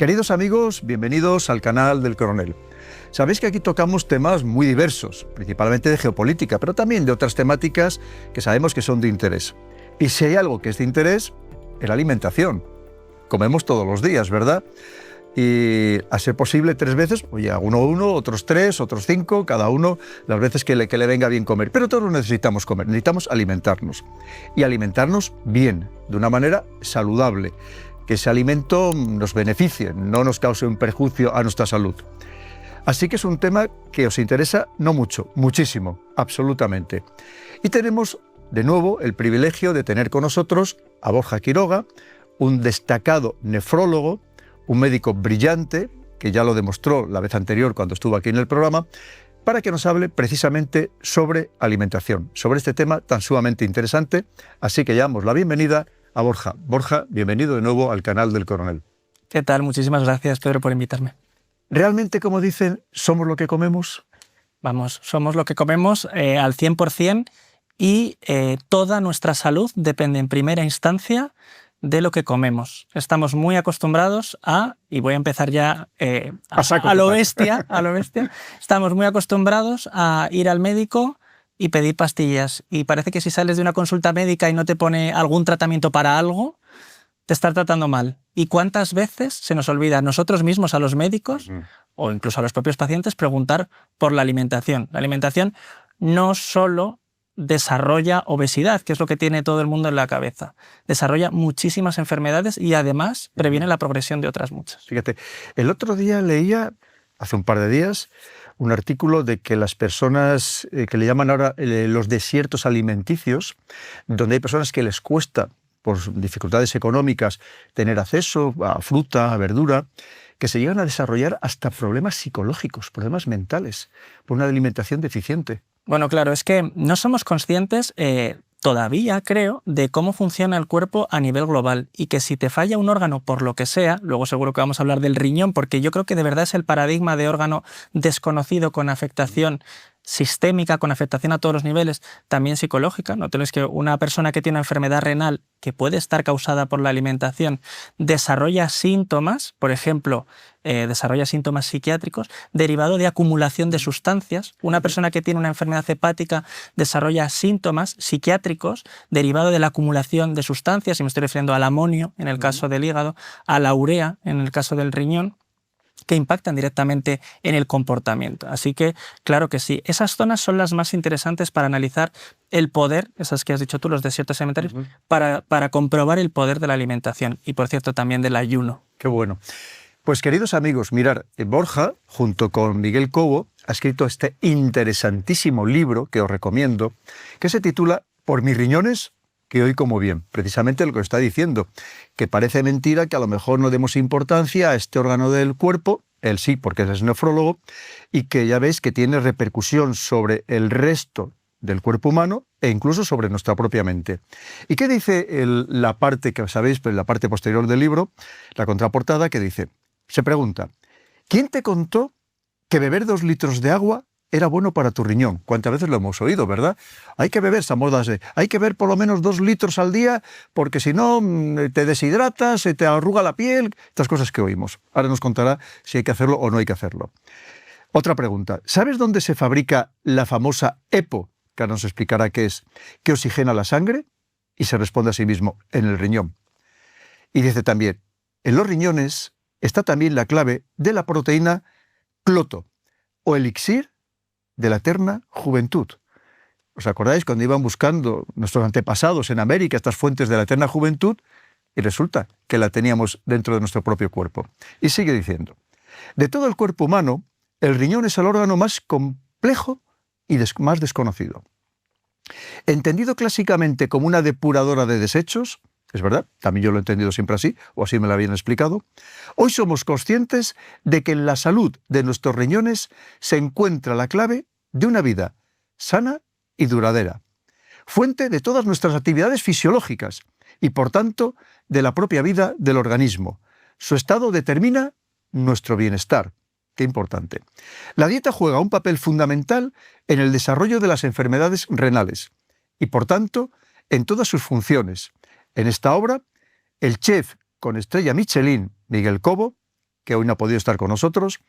Queridos amigos, bienvenidos al canal del Coronel. Sabéis que aquí tocamos temas muy diversos, principalmente de geopolítica, pero también de otras temáticas que sabemos que son de interés. Y si hay algo que es de interés, es la alimentación. Comemos todos los días, ¿verdad? Y a ser posible 3 veces, oye, uno, otros 3, otros 5, cada uno las veces que le venga bien comer. Pero todos necesitamos comer, necesitamos alimentarnos. Y alimentarnos bien, de una manera saludable. Que ese alimento nos beneficie, no nos cause un perjuicio a nuestra salud. Así que es un tema que os interesa no mucho, muchísimo, absolutamente. Y tenemos de nuevo el privilegio de tener con nosotros a Borja Quiroga, un destacado nefrólogo, un médico brillante, que ya lo demostró la vez anterior cuando estuvo aquí en el programa, para que nos hable precisamente sobre alimentación, sobre este tema tan sumamente interesante. Así que damos la bienvenida a Borja. Borja, bienvenido de nuevo al canal del Coronel. ¿Qué tal? Muchísimas gracias, Pedro, por invitarme. ¿Realmente, como dicen, somos lo que comemos? Vamos, somos lo que comemos al 100% y toda nuestra salud depende en primera instancia de lo que comemos. Estamos muy acostumbrados a, y voy a empezar ya a lo bestia, estamos muy acostumbrados a ir al médico y pedir pastillas. Y parece que si sales de una consulta médica y no te pone algún tratamiento para algo, te está tratando mal. ¿Y cuántas veces se nos olvida a nosotros mismos, a los médicos, o incluso a los propios pacientes, preguntar por la alimentación? La alimentación no solo desarrolla obesidad, que es lo que tiene todo el mundo en la cabeza. Desarrolla muchísimas enfermedades y además previene la progresión de otras muchas. Fíjate, el otro día leía, hace un par de días, un artículo de que las personas que le llaman ahora los desiertos alimenticios, donde hay personas que les cuesta, por dificultades económicas, tener acceso a fruta, a verdura, que se llegan a desarrollar hasta problemas psicológicos, problemas mentales, por una alimentación deficiente. Bueno, claro, es que no somos conscientes todavía, creo, de cómo funciona el cuerpo a nivel global y que si te falla un órgano por lo que sea, luego seguro que vamos a hablar del riñón, porque yo creo que de verdad es el paradigma de órgano desconocido con afectación sistémica, con afectación a todos los niveles, también psicológica. No te olvides que una persona que tiene una enfermedad renal que puede estar causada por la alimentación desarrolla síntomas, por ejemplo, desarrolla síntomas psiquiátricos derivado de acumulación de sustancias. Una persona que tiene una enfermedad hepática desarrolla síntomas psiquiátricos derivado de la acumulación de sustancias, y me estoy refiriendo al amonio en el caso del hígado, a la urea en el caso del riñón, que impactan directamente en el comportamiento. Así que, claro que sí, esas zonas son las más interesantes para analizar el poder, esas que has dicho tú, los desiertos alimentarios, para comprobar el poder de la alimentación y, por cierto, también del ayuno. Qué bueno. Pues, queridos amigos, mirad, Borja, junto con Miguel Cobo, ha escrito este interesantísimo libro que os recomiendo, que se titula Por mis riñones, que hoy como bien, precisamente lo que está diciendo, que parece mentira que a lo mejor no demos importancia a este órgano del cuerpo, él sí, porque es nefrólogo, y que ya veis que tiene repercusión sobre el resto del cuerpo humano e incluso sobre nuestra propia mente. ¿Y qué dice la parte que sabéis, pero la parte posterior del libro, la contraportada, que dice, se pregunta, ¿quién te contó que beber 2 litros de agua era bueno para tu riñón? ¿Cuántas veces lo hemos oído, verdad? Hay que beber, hay que beber por lo menos 2 litros al día porque si no te deshidratas, se te arruga la piel, estas cosas que oímos. Ahora nos contará si hay que hacerlo o no hay que hacerlo. Otra pregunta, ¿sabes dónde se fabrica la famosa EPO, que ahora nos explicará qué es, que oxigena la sangre? Y se responde a sí mismo, en el riñón. Y dice también, en los riñones está también la clave de la proteína cloto, o elixir de la eterna juventud. ¿Os acordáis cuando iban buscando nuestros antepasados en América estas fuentes de la eterna juventud? Y resulta que la teníamos dentro de nuestro propio cuerpo. Y sigue diciendo, de todo el cuerpo humano, el riñón es el órgano más complejo y más desconocido. Entendido clásicamente como una depuradora de desechos, es verdad, también yo lo he entendido siempre así, o así me lo habían explicado, hoy somos conscientes de que en la salud de nuestros riñones se encuentra la clave de una vida sana y duradera, fuente de todas nuestras actividades fisiológicas y, por tanto, de la propia vida del organismo. Su estado determina nuestro bienestar. Qué importante. La dieta juega un papel fundamental en el desarrollo de las enfermedades renales y, por tanto, en todas sus funciones. En esta obra, el chef con estrella Michelin, Miguel Cobo, que hoy no ha podido estar con nosotros,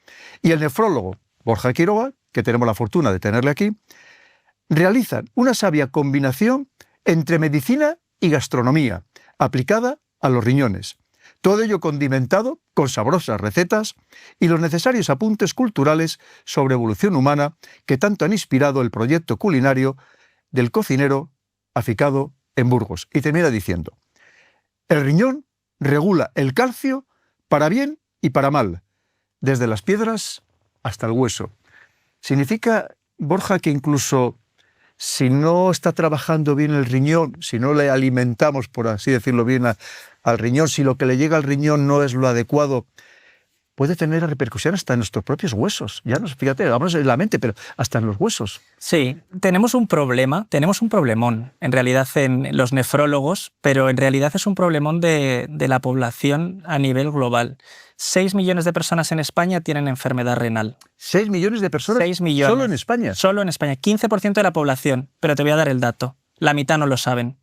y el nefrólogo Borja Quiroga, que tenemos la fortuna de tenerle aquí, realizan una sabia combinación entre medicina y gastronomía, aplicada a los riñones. Todo ello condimentado con sabrosas recetas y los necesarios apuntes culturales sobre evolución humana que tanto han inspirado el proyecto culinario del cocinero aficado en Burgos. Y termina diciendo: el riñón regula el calcio para bien y para mal, desde las piedras hasta el hueso. Significa, Borja, que incluso si no está trabajando bien el riñón, si no le alimentamos, por así decirlo bien, al riñón, si lo que le llega al riñón no es lo adecuado, puede tener repercusión hasta en nuestros propios huesos. Ya no, fíjate, vamos en la mente, pero hasta en los huesos. Sí, tenemos un problemón, en realidad, en los nefrólogos, pero en realidad es un problemón de la población a nivel global. 6 millones de personas en España tienen enfermedad renal. 6 millones de personas 6 millones. solo en España. Solo en España, 15% de la población, pero te voy a dar el dato. La mitad no lo saben.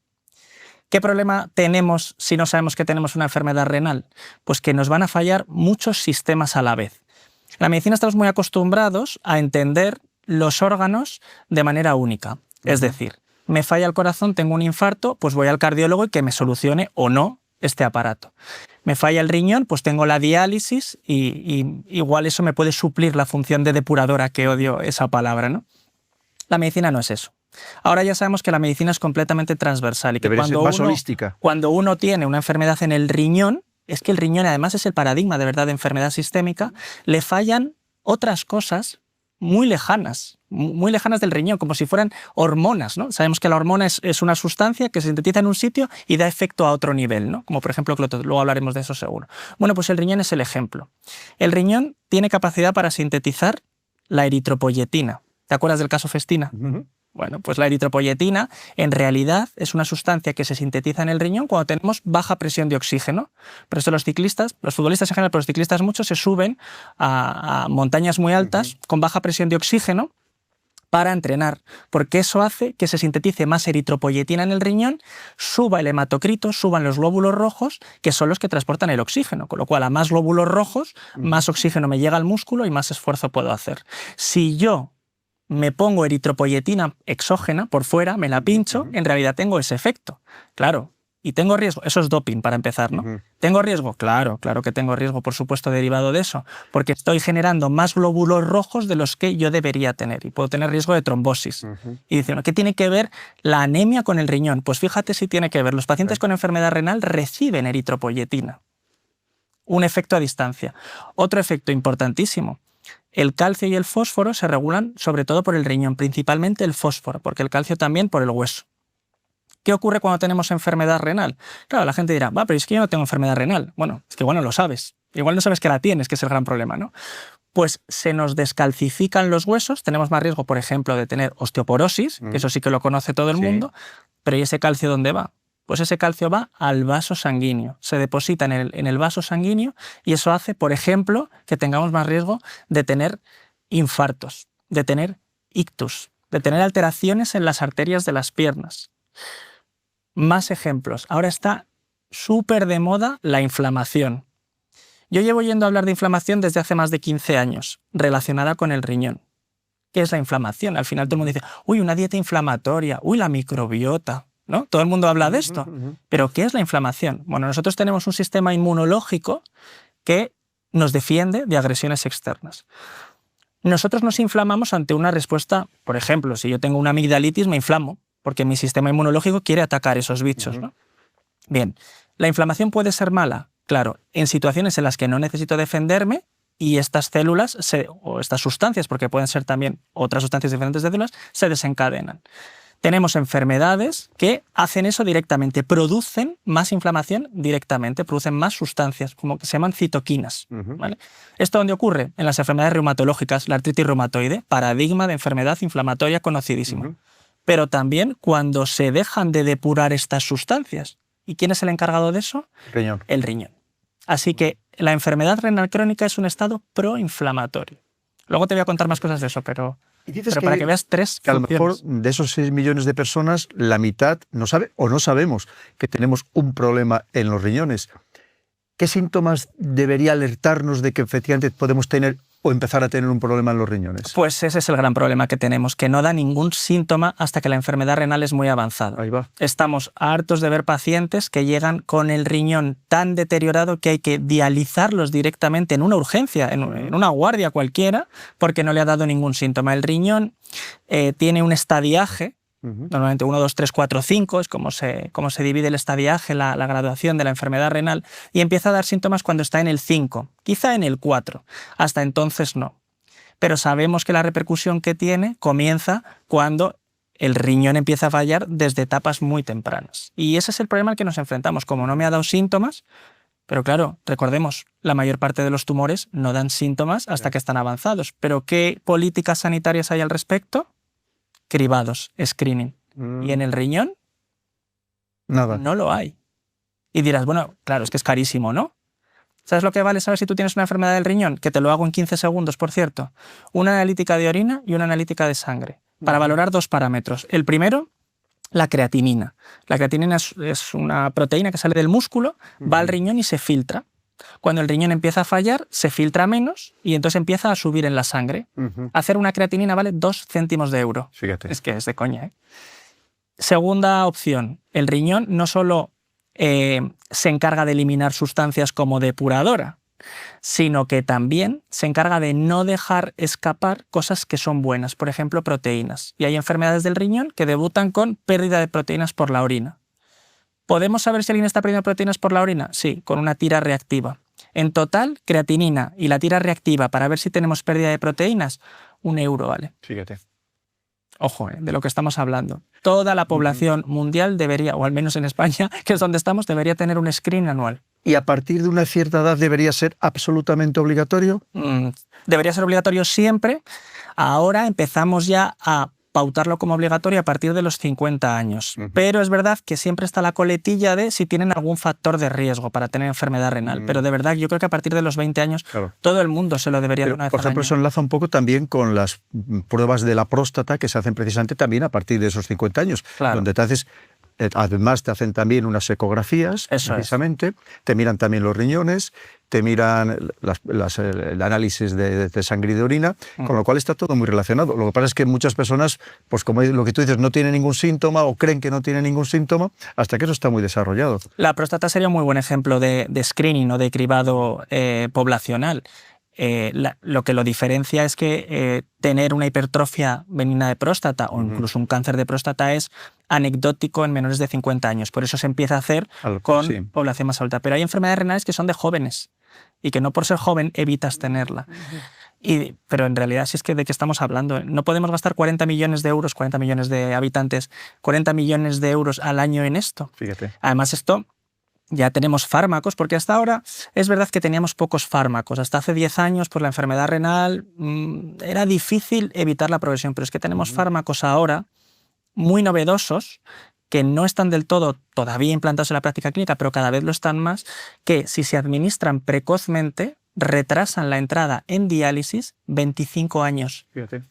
¿Qué problema tenemos si no sabemos que tenemos una enfermedad renal? Pues que nos van a fallar muchos sistemas a la vez. En la medicina estamos muy acostumbrados a entender los órganos de manera única. Es decir, me falla el corazón, tengo un infarto, pues voy al cardiólogo y que me solucione o no este aparato. Me falla el riñón, pues tengo la diálisis y igual eso me puede suplir la función de depuradora, que odio esa palabra, ¿no? La medicina no es eso. Ahora ya sabemos que la medicina es completamente transversal y que debería ser más holística. Cuando uno tiene una enfermedad en el riñón, es que el riñón además es el paradigma de verdad de enfermedad sistémica, le fallan otras cosas muy lejanas del riñón, como si fueran hormonas, ¿no? Sabemos que la hormona es una sustancia que se sintetiza en un sitio y da efecto a otro nivel, ¿no? Como por ejemplo, luego hablaremos de eso seguro. Bueno, pues el riñón es el ejemplo. El riñón tiene capacidad para sintetizar la eritropoyetina. ¿Te acuerdas del caso Festina? Bueno, pues la eritropoyetina en realidad es una sustancia que se sintetiza en el riñón cuando tenemos baja presión de oxígeno. Por eso los ciclistas, los futbolistas en general, pero los ciclistas muchos se suben a montañas muy altas con baja presión de oxígeno para entrenar, porque eso hace que se sintetice más eritropoyetina en el riñón, suba el hematocrito, suban los glóbulos rojos, que son los que transportan el oxígeno, con lo cual a más glóbulos rojos, más oxígeno me llega al músculo y más esfuerzo puedo hacer. Si yo me pongo eritropoyetina exógena por fuera, me la pincho, en realidad tengo ese efecto. Claro, y tengo riesgo. Eso es doping para empezar, ¿no? ¿Tengo riesgo? Claro que tengo riesgo, por supuesto, derivado de eso, porque estoy generando más glóbulos rojos de los que yo debería tener y puedo tener riesgo de trombosis. Y dicen, ¿qué tiene que ver la anemia con el riñón? Pues fíjate si tiene que ver. Los pacientes con enfermedad renal reciben eritropoyetina. Un efecto a distancia. Otro efecto importantísimo. El calcio y el fósforo se regulan sobre todo por el riñón, principalmente el fósforo, porque el calcio también por el hueso. ¿Qué ocurre cuando tenemos enfermedad renal? Claro, la gente dirá, pero es que yo no tengo enfermedad renal. Bueno, es que igual no lo sabes. Igual no sabes que la tienes, que es el gran problema, ¿no? Pues se nos descalcifican los huesos, tenemos más riesgo, por ejemplo, de tener osteoporosis, que eso sí que lo conoce todo el mundo, pero ¿y ese calcio dónde va? Pues ese calcio va al vaso sanguíneo, se deposita en el vaso sanguíneo y eso hace, por ejemplo, que tengamos más riesgo de tener infartos, de tener ictus, de tener alteraciones en las arterias de las piernas. Más ejemplos. Ahora está súper de moda la inflamación. Yo llevo yendo a hablar de inflamación desde hace más de 15 años, relacionada con el riñón. ¿Qué es la inflamación? Al final todo el mundo dice, una dieta inflamatoria, la microbiota, ¿no? Todo el mundo habla de esto. ¿Pero qué es la inflamación? Bueno, nosotros tenemos un sistema inmunológico que nos defiende de agresiones externas. Nosotros nos inflamamos ante una respuesta, por ejemplo, si yo tengo una amigdalitis me inflamo, porque mi sistema inmunológico quiere atacar esos bichos, ¿no? Bien, ¿la inflamación puede ser mala? Claro, en situaciones en las que no necesito defenderme y estas células, o estas sustancias, porque pueden ser también otras sustancias diferentes de células, se desencadenan. Tenemos enfermedades que hacen eso directamente, producen más inflamación directamente, producen más sustancias, como que se llaman citoquinas. ¿Vale? ¿Esto dónde ocurre? En las enfermedades reumatológicas, la artritis reumatoide, paradigma de enfermedad inflamatoria conocidísimo. Pero también cuando se dejan de depurar estas sustancias. ¿Y quién es el encargado de eso? Riñón. El riñón. Así que la enfermedad renal crónica es un estado proinflamatorio. Luego te voy a contar más cosas de eso, pero para que veas tres que a lo funciones. mejor de esos 6 millones de personas, la mitad no sabe o no sabemos que tenemos un problema en los riñones. ¿qué síntomas debería alertarnos de que efectivamente podemos tener o empezar a tener un problema en los riñones? Pues ese es el gran problema que tenemos, que no da ningún síntoma hasta que la enfermedad renal es muy avanzada. Ahí va. Estamos hartos de ver pacientes que llegan con el riñón tan deteriorado que hay que dializarlos directamente en una urgencia, en una guardia cualquiera, porque no le ha dado ningún síntoma. El riñón tiene un estadiaje, normalmente 1, 2, 3, 4, 5, es como se divide el estadiaje, la graduación de la enfermedad renal, y empieza a dar síntomas cuando está en el 5, quizá en el 4, hasta entonces no. Pero sabemos que la repercusión que tiene comienza cuando el riñón empieza a fallar desde etapas muy tempranas. Y ese es el problema al que nos enfrentamos. Como no me ha dado síntomas, pero claro, recordemos, la mayor parte de los tumores no dan síntomas hasta que están avanzados. ¿Pero qué políticas sanitarias hay al respecto? Cribados, screening. Y en el riñón, nada. No lo hay. Y dirás, bueno, claro, es que es carísimo, ¿no? ¿Sabes lo que vale saber si tú tienes una enfermedad del riñón? Que te lo hago en 15 segundos, por cierto. Una analítica de orina y una analítica de sangre, para valorar 2 parámetros. El primero, la creatinina. La creatinina es una proteína que sale del músculo, va al riñón y se filtra. Cuando el riñón empieza a fallar, se filtra menos y entonces empieza a subir en la sangre. Hacer una creatinina vale 2 céntimos de euro. Fíjate. Es que es de coña, ¿eh? Segunda opción, el riñón no solo se encarga de eliminar sustancias como depuradora, sino que también se encarga de no dejar escapar cosas que son buenas, por ejemplo, proteínas. Y hay enfermedades del riñón que debutan con pérdida de proteínas por la orina. ¿Podemos saber si alguien está perdiendo proteínas por la orina? Sí, con una tira reactiva. En total, creatinina y la tira reactiva para ver si tenemos pérdida de proteínas, 1 euro vale. Fíjate. Ojo, de lo que estamos hablando. Toda la población mundial debería, o al menos en España, que es donde estamos, debería tener un screening anual. ¿Y a partir de una cierta edad debería ser absolutamente obligatorio? Debería ser obligatorio siempre. Ahora empezamos ya a pautarlo como obligatorio a partir de los 50 años. Pero es verdad que siempre está la coletilla de si tienen algún factor de riesgo para tener enfermedad renal. Pero de verdad, yo creo que a partir de los 20 años todo el mundo se lo debería dar una vez por al ejemplo, año. eso enlaza un poco también con las pruebas de la próstata que se hacen precisamente también a partir de esos 50 años, donde te haces... Además, te hacen también unas ecografías, precisamente, te miran también los riñones, te miran el análisis de sangre y de orina, con lo cual está todo muy relacionado. Lo que pasa es que muchas personas, pues como lo que tú dices, no tienen ningún síntoma o creen que no tienen ningún síntoma, hasta que eso está muy desarrollado. La próstata sería un muy buen ejemplo de screening o de cribado poblacional. Lo que lo diferencia es que tener una hipertrofia benigna de próstata o incluso un cáncer de próstata es anecdótico en menores de 50 años. Por eso se empieza a hacer con población más alta. Pero hay enfermedades renales que son de jóvenes y que no por ser joven evitas tenerla. Pero en realidad, si es que de qué estamos hablando, no podemos gastar 40 millones de euros, 40 millones de habitantes, 40 millones de euros al año en esto. Fíjate. Además, esto... Ya tenemos fármacos, porque hasta ahora es verdad que teníamos pocos fármacos. Hasta hace 10 años, por la enfermedad renal, era difícil evitar la progresión, pero es que tenemos fármacos ahora muy novedosos que no están del todo todavía implantados en la práctica clínica, pero cada vez lo están más, que si se administran precozmente, retrasan la entrada en diálisis 25 años. Fíjate.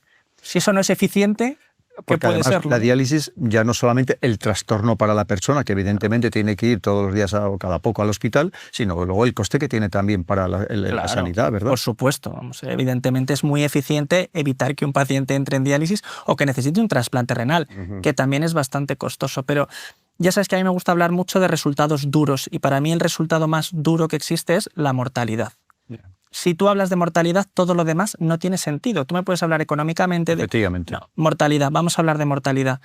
Si eso no es eficiente... Porque puede además serlo. La diálisis ya no solamente el trastorno para la persona, que evidentemente tiene que ir todos los días o cada poco al hospital, sino luego el coste que tiene también para la sanidad, ¿verdad? Por supuesto. Evidentemente es muy eficiente evitar que un paciente entre en diálisis o que necesite un trasplante renal, que también es bastante costoso. Pero ya sabes que a mí me gusta hablar mucho de resultados duros y para mí el resultado más duro que existe es la mortalidad. Si tú hablas de mortalidad, todo lo demás no tiene sentido. Tú me puedes hablar económicamente de... Efectivamente. No, mortalidad. Vamos a hablar de mortalidad.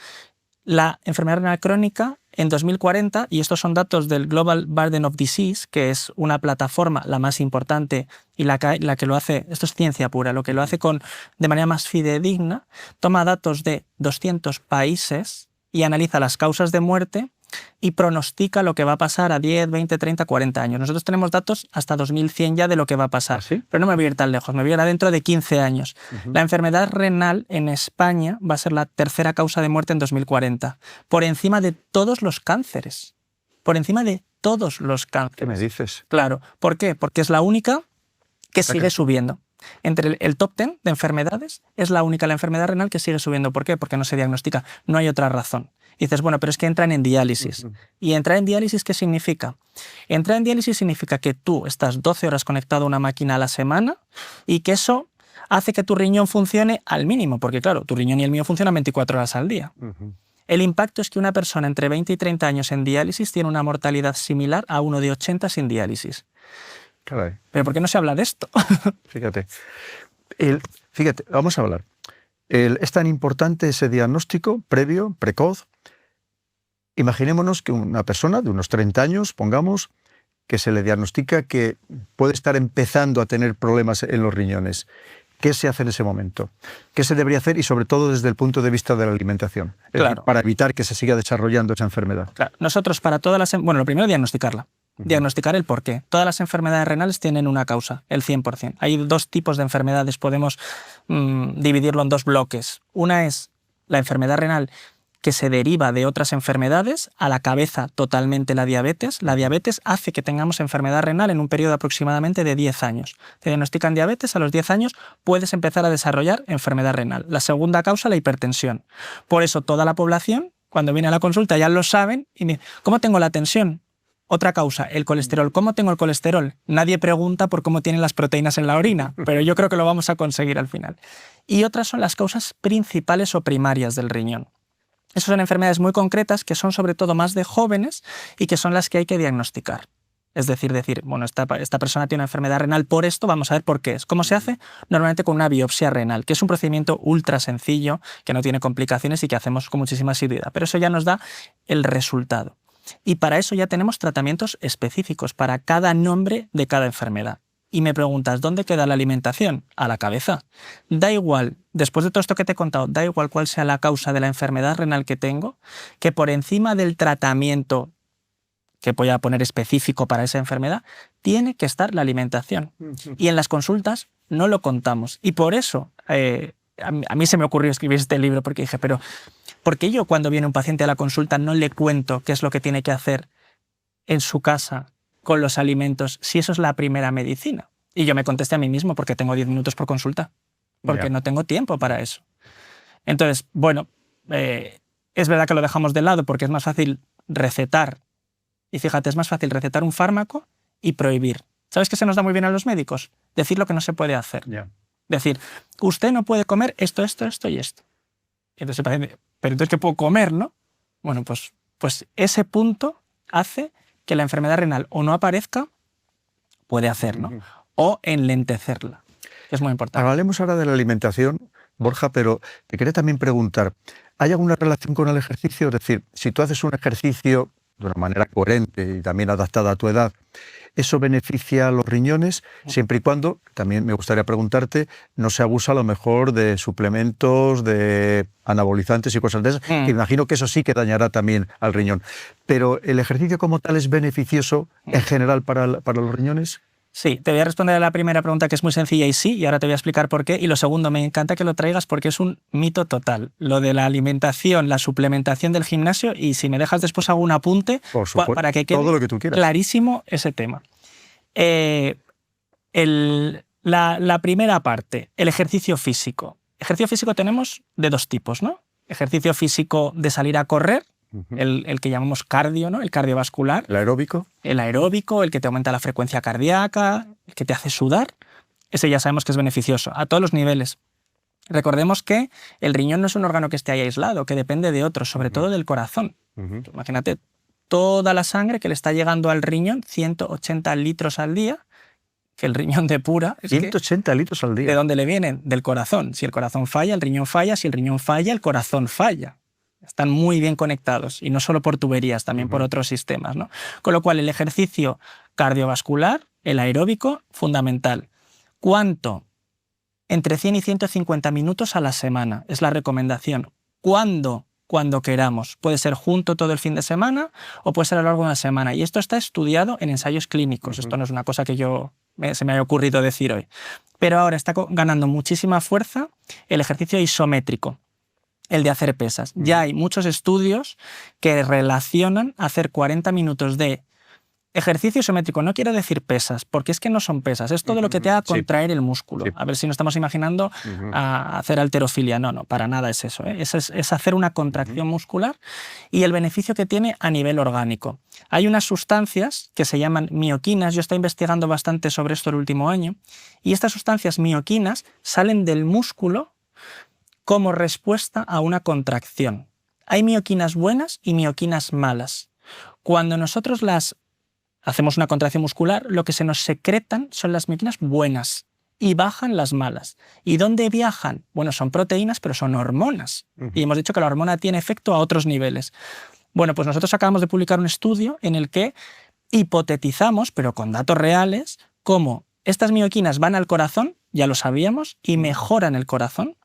La enfermedad renal crónica, en 2040, y estos son datos del Global Burden of Disease, que es una plataforma, la más importante, y la que lo hace, esto es ciencia pura, lo que lo hace de manera más fidedigna, toma datos de 200 países y analiza las causas de muerte y pronostica lo que va a pasar a 10, 20, 30, 40 años. Nosotros tenemos datos hasta 2100 ya de lo que va a pasar. ¿Sí? Pero no me voy a ir tan lejos, me voy a ir dentro de 15 años. La enfermedad renal en España va a ser la tercera causa de muerte en 2040, por encima de todos los cánceres. Por encima de todos los cánceres. ¿Qué me dices? Claro. ¿Por qué? Porque es la única que sigue subiendo. Entre el top 10 de enfermedades, es la única la enfermedad renal que sigue subiendo. ¿Por qué? Porque no se diagnostica. No hay otra razón. Y dices, bueno, pero es que entran en diálisis. ¿Y entrar en diálisis qué significa? Entrar en diálisis significa que tú estás 12 horas conectado a una máquina a la semana y que eso hace que tu riñón funcione al mínimo, porque claro, tu riñón y el mío funcionan 24 horas al día. El impacto es que una persona entre 20 y 30 años en diálisis tiene una mortalidad similar a uno de 80 sin diálisis. Caray. ¿Pero por qué no se habla de esto? Fíjate. Fíjate, vamos a hablar. Es tan importante ese diagnóstico previo, precoz. Imaginémonos que una persona de unos 30 años, pongamos, que se le diagnostica que puede estar empezando a tener problemas en los riñones. ¿Qué se hace en ese momento? ¿Qué se debería hacer? Y sobre todo desde el punto de vista de la alimentación. Es decir, para evitar que se siga desarrollando esa enfermedad. Claro. Nosotros para todas las... Bueno, lo primero, diagnosticarla. Diagnosticar el porqué. Todas las enfermedades renales tienen una causa, el 100%. Hay dos tipos de enfermedades, podemos dividirlo en dos bloques. Una es la enfermedad renal que se deriva de otras enfermedades, a la cabeza totalmente la diabetes. La diabetes hace que tengamos enfermedad renal en un periodo aproximadamente de 10 años. Te diagnostican diabetes, a los 10 años puedes empezar a desarrollar enfermedad renal. La segunda causa, la hipertensión. Por eso toda la población, cuando viene a la consulta, ya lo saben y me dicen, ¿cómo tengo la tensión? Otra causa, el colesterol. ¿Cómo tengo el colesterol? Nadie pregunta por cómo tienen las proteínas en la orina, pero yo creo que lo vamos a conseguir al final. Y otras son las causas principales o primarias del riñón. Esas son enfermedades muy concretas que son sobre todo más de jóvenes y que son las que hay que diagnosticar. Es decir, bueno, esta persona tiene una enfermedad renal por esto, vamos a ver por qué es. ¿Cómo se hace? Normalmente con una biopsia renal, que es un procedimiento ultra sencillo, que no tiene complicaciones y que hacemos con muchísima asiduidad. Pero eso ya nos da el resultado. Y para eso ya tenemos tratamientos específicos para cada nombre de cada enfermedad. Y me preguntas, ¿dónde queda la alimentación? A la cabeza. Da igual, después de todo esto que te he contado, da igual cuál sea la causa de la enfermedad renal que tengo, que por encima del tratamiento que voy a poner específico para esa enfermedad, tiene que estar la alimentación. Y en las consultas no lo contamos. Y por eso a mí se me ocurrió escribir este libro, porque dije, pero ¿por qué yo cuando viene un paciente a la consulta no le cuento qué es lo que tiene que hacer en su casa con los alimentos, si eso es la primera medicina? Y yo me contesté a mí mismo, porque tengo 10 minutos por consulta, porque no tengo tiempo para eso. Entonces, bueno, es verdad que lo dejamos de lado porque es más fácil recetar. Y fíjate, es más fácil recetar un fármaco y prohibir. ¿Sabes qué se nos da muy bien a los médicos? Decir lo que no se puede hacer. Decir, usted no puede comer esto, esto, esto y esto. Y entonces el paciente, pero entonces ¿qué puedo comer, no? Bueno, pues ese punto hace que la enfermedad renal o no aparezca, puede hacer, ¿no? O enlentecerla, que es muy importante. Hablemos ahora de la alimentación, Borja, pero te quería también preguntar, ¿hay alguna relación con el ejercicio? Es decir, si tú haces un ejercicio de una manera coherente y también adaptada a tu edad, ¿eso beneficia a los riñones? Siempre y cuando, también me gustaría preguntarte, no se abusa a lo mejor de suplementos, de anabolizantes y cosas de esas, que imagino que eso sí que dañará también al riñón. Pero ¿el ejercicio como tal es beneficioso en general para los riñones? Sí, te voy a responder a la primera pregunta, que es muy sencilla y sí, y ahora te voy a explicar por qué. Y lo segundo, me encanta que lo traigas porque es un mito total. Lo de la alimentación, la suplementación del gimnasio, y si me dejas después hago un apunte para que quede todo lo que tú quieras. Clarísimo ese tema. La primera parte, el ejercicio físico. Ejercicio físico tenemos de dos tipos, ¿no? Ejercicio físico de salir a correr, el que llamamos cardio, ¿no? El cardiovascular. ¿El aeróbico? El aeróbico, el que te aumenta la frecuencia cardíaca, el que te hace sudar. Ese ya sabemos que es beneficioso a todos los niveles. Recordemos que el riñón no es un órgano que esté ahí aislado, que depende de otros, sobre todo del corazón. Imagínate toda la sangre que le está llegando al riñón, 180 litros al día, que el riñón depura. 180 litros al día. ¿De dónde le vienen? Del corazón. Si el corazón falla, el riñón falla. Si el riñón falla, el corazón falla. Están muy bien conectados, y no solo por tuberías, también por otros sistemas, ¿no? Con lo cual, el ejercicio cardiovascular, el aeróbico, fundamental. ¿Cuánto? Entre 100 y 150 minutos a la semana es la recomendación. ¿Cuándo? Cuando queramos. Puede ser junto todo el fin de semana o puede ser a lo largo de una semana. Y esto está estudiado en ensayos clínicos. Esto no es una cosa que se me haya ocurrido decir hoy. Pero ahora está ganando muchísima fuerza el ejercicio isométrico, el de hacer pesas. Ya hay muchos estudios que relacionan hacer 40 minutos de Ejercicio isométrico no quiere decir pesas, porque es que no son pesas, es todo lo que te haga contraer el músculo. Sí. A ver si nos estamos imaginando a hacer halterofilia. No, para nada es eso. Es hacer una contracción muscular y el beneficio que tiene a nivel orgánico. Hay unas sustancias que se llaman mioquinas, yo estoy investigando bastante sobre esto el último año, y estas sustancias mioquinas salen del músculo como respuesta a una contracción. Hay mioquinas buenas y mioquinas malas. Cuando nosotros hacemos una contracción muscular, lo que se nos secretan son las mioquinas buenas y bajan las malas. ¿Y dónde viajan? Bueno, son proteínas, pero son hormonas. Y hemos dicho que la hormona tiene efecto a otros niveles. Bueno, pues nosotros acabamos de publicar un estudio en el que hipotetizamos, pero con datos reales, cómo estas mioquinas van al corazón, ya lo sabíamos, y mejoran el corazón,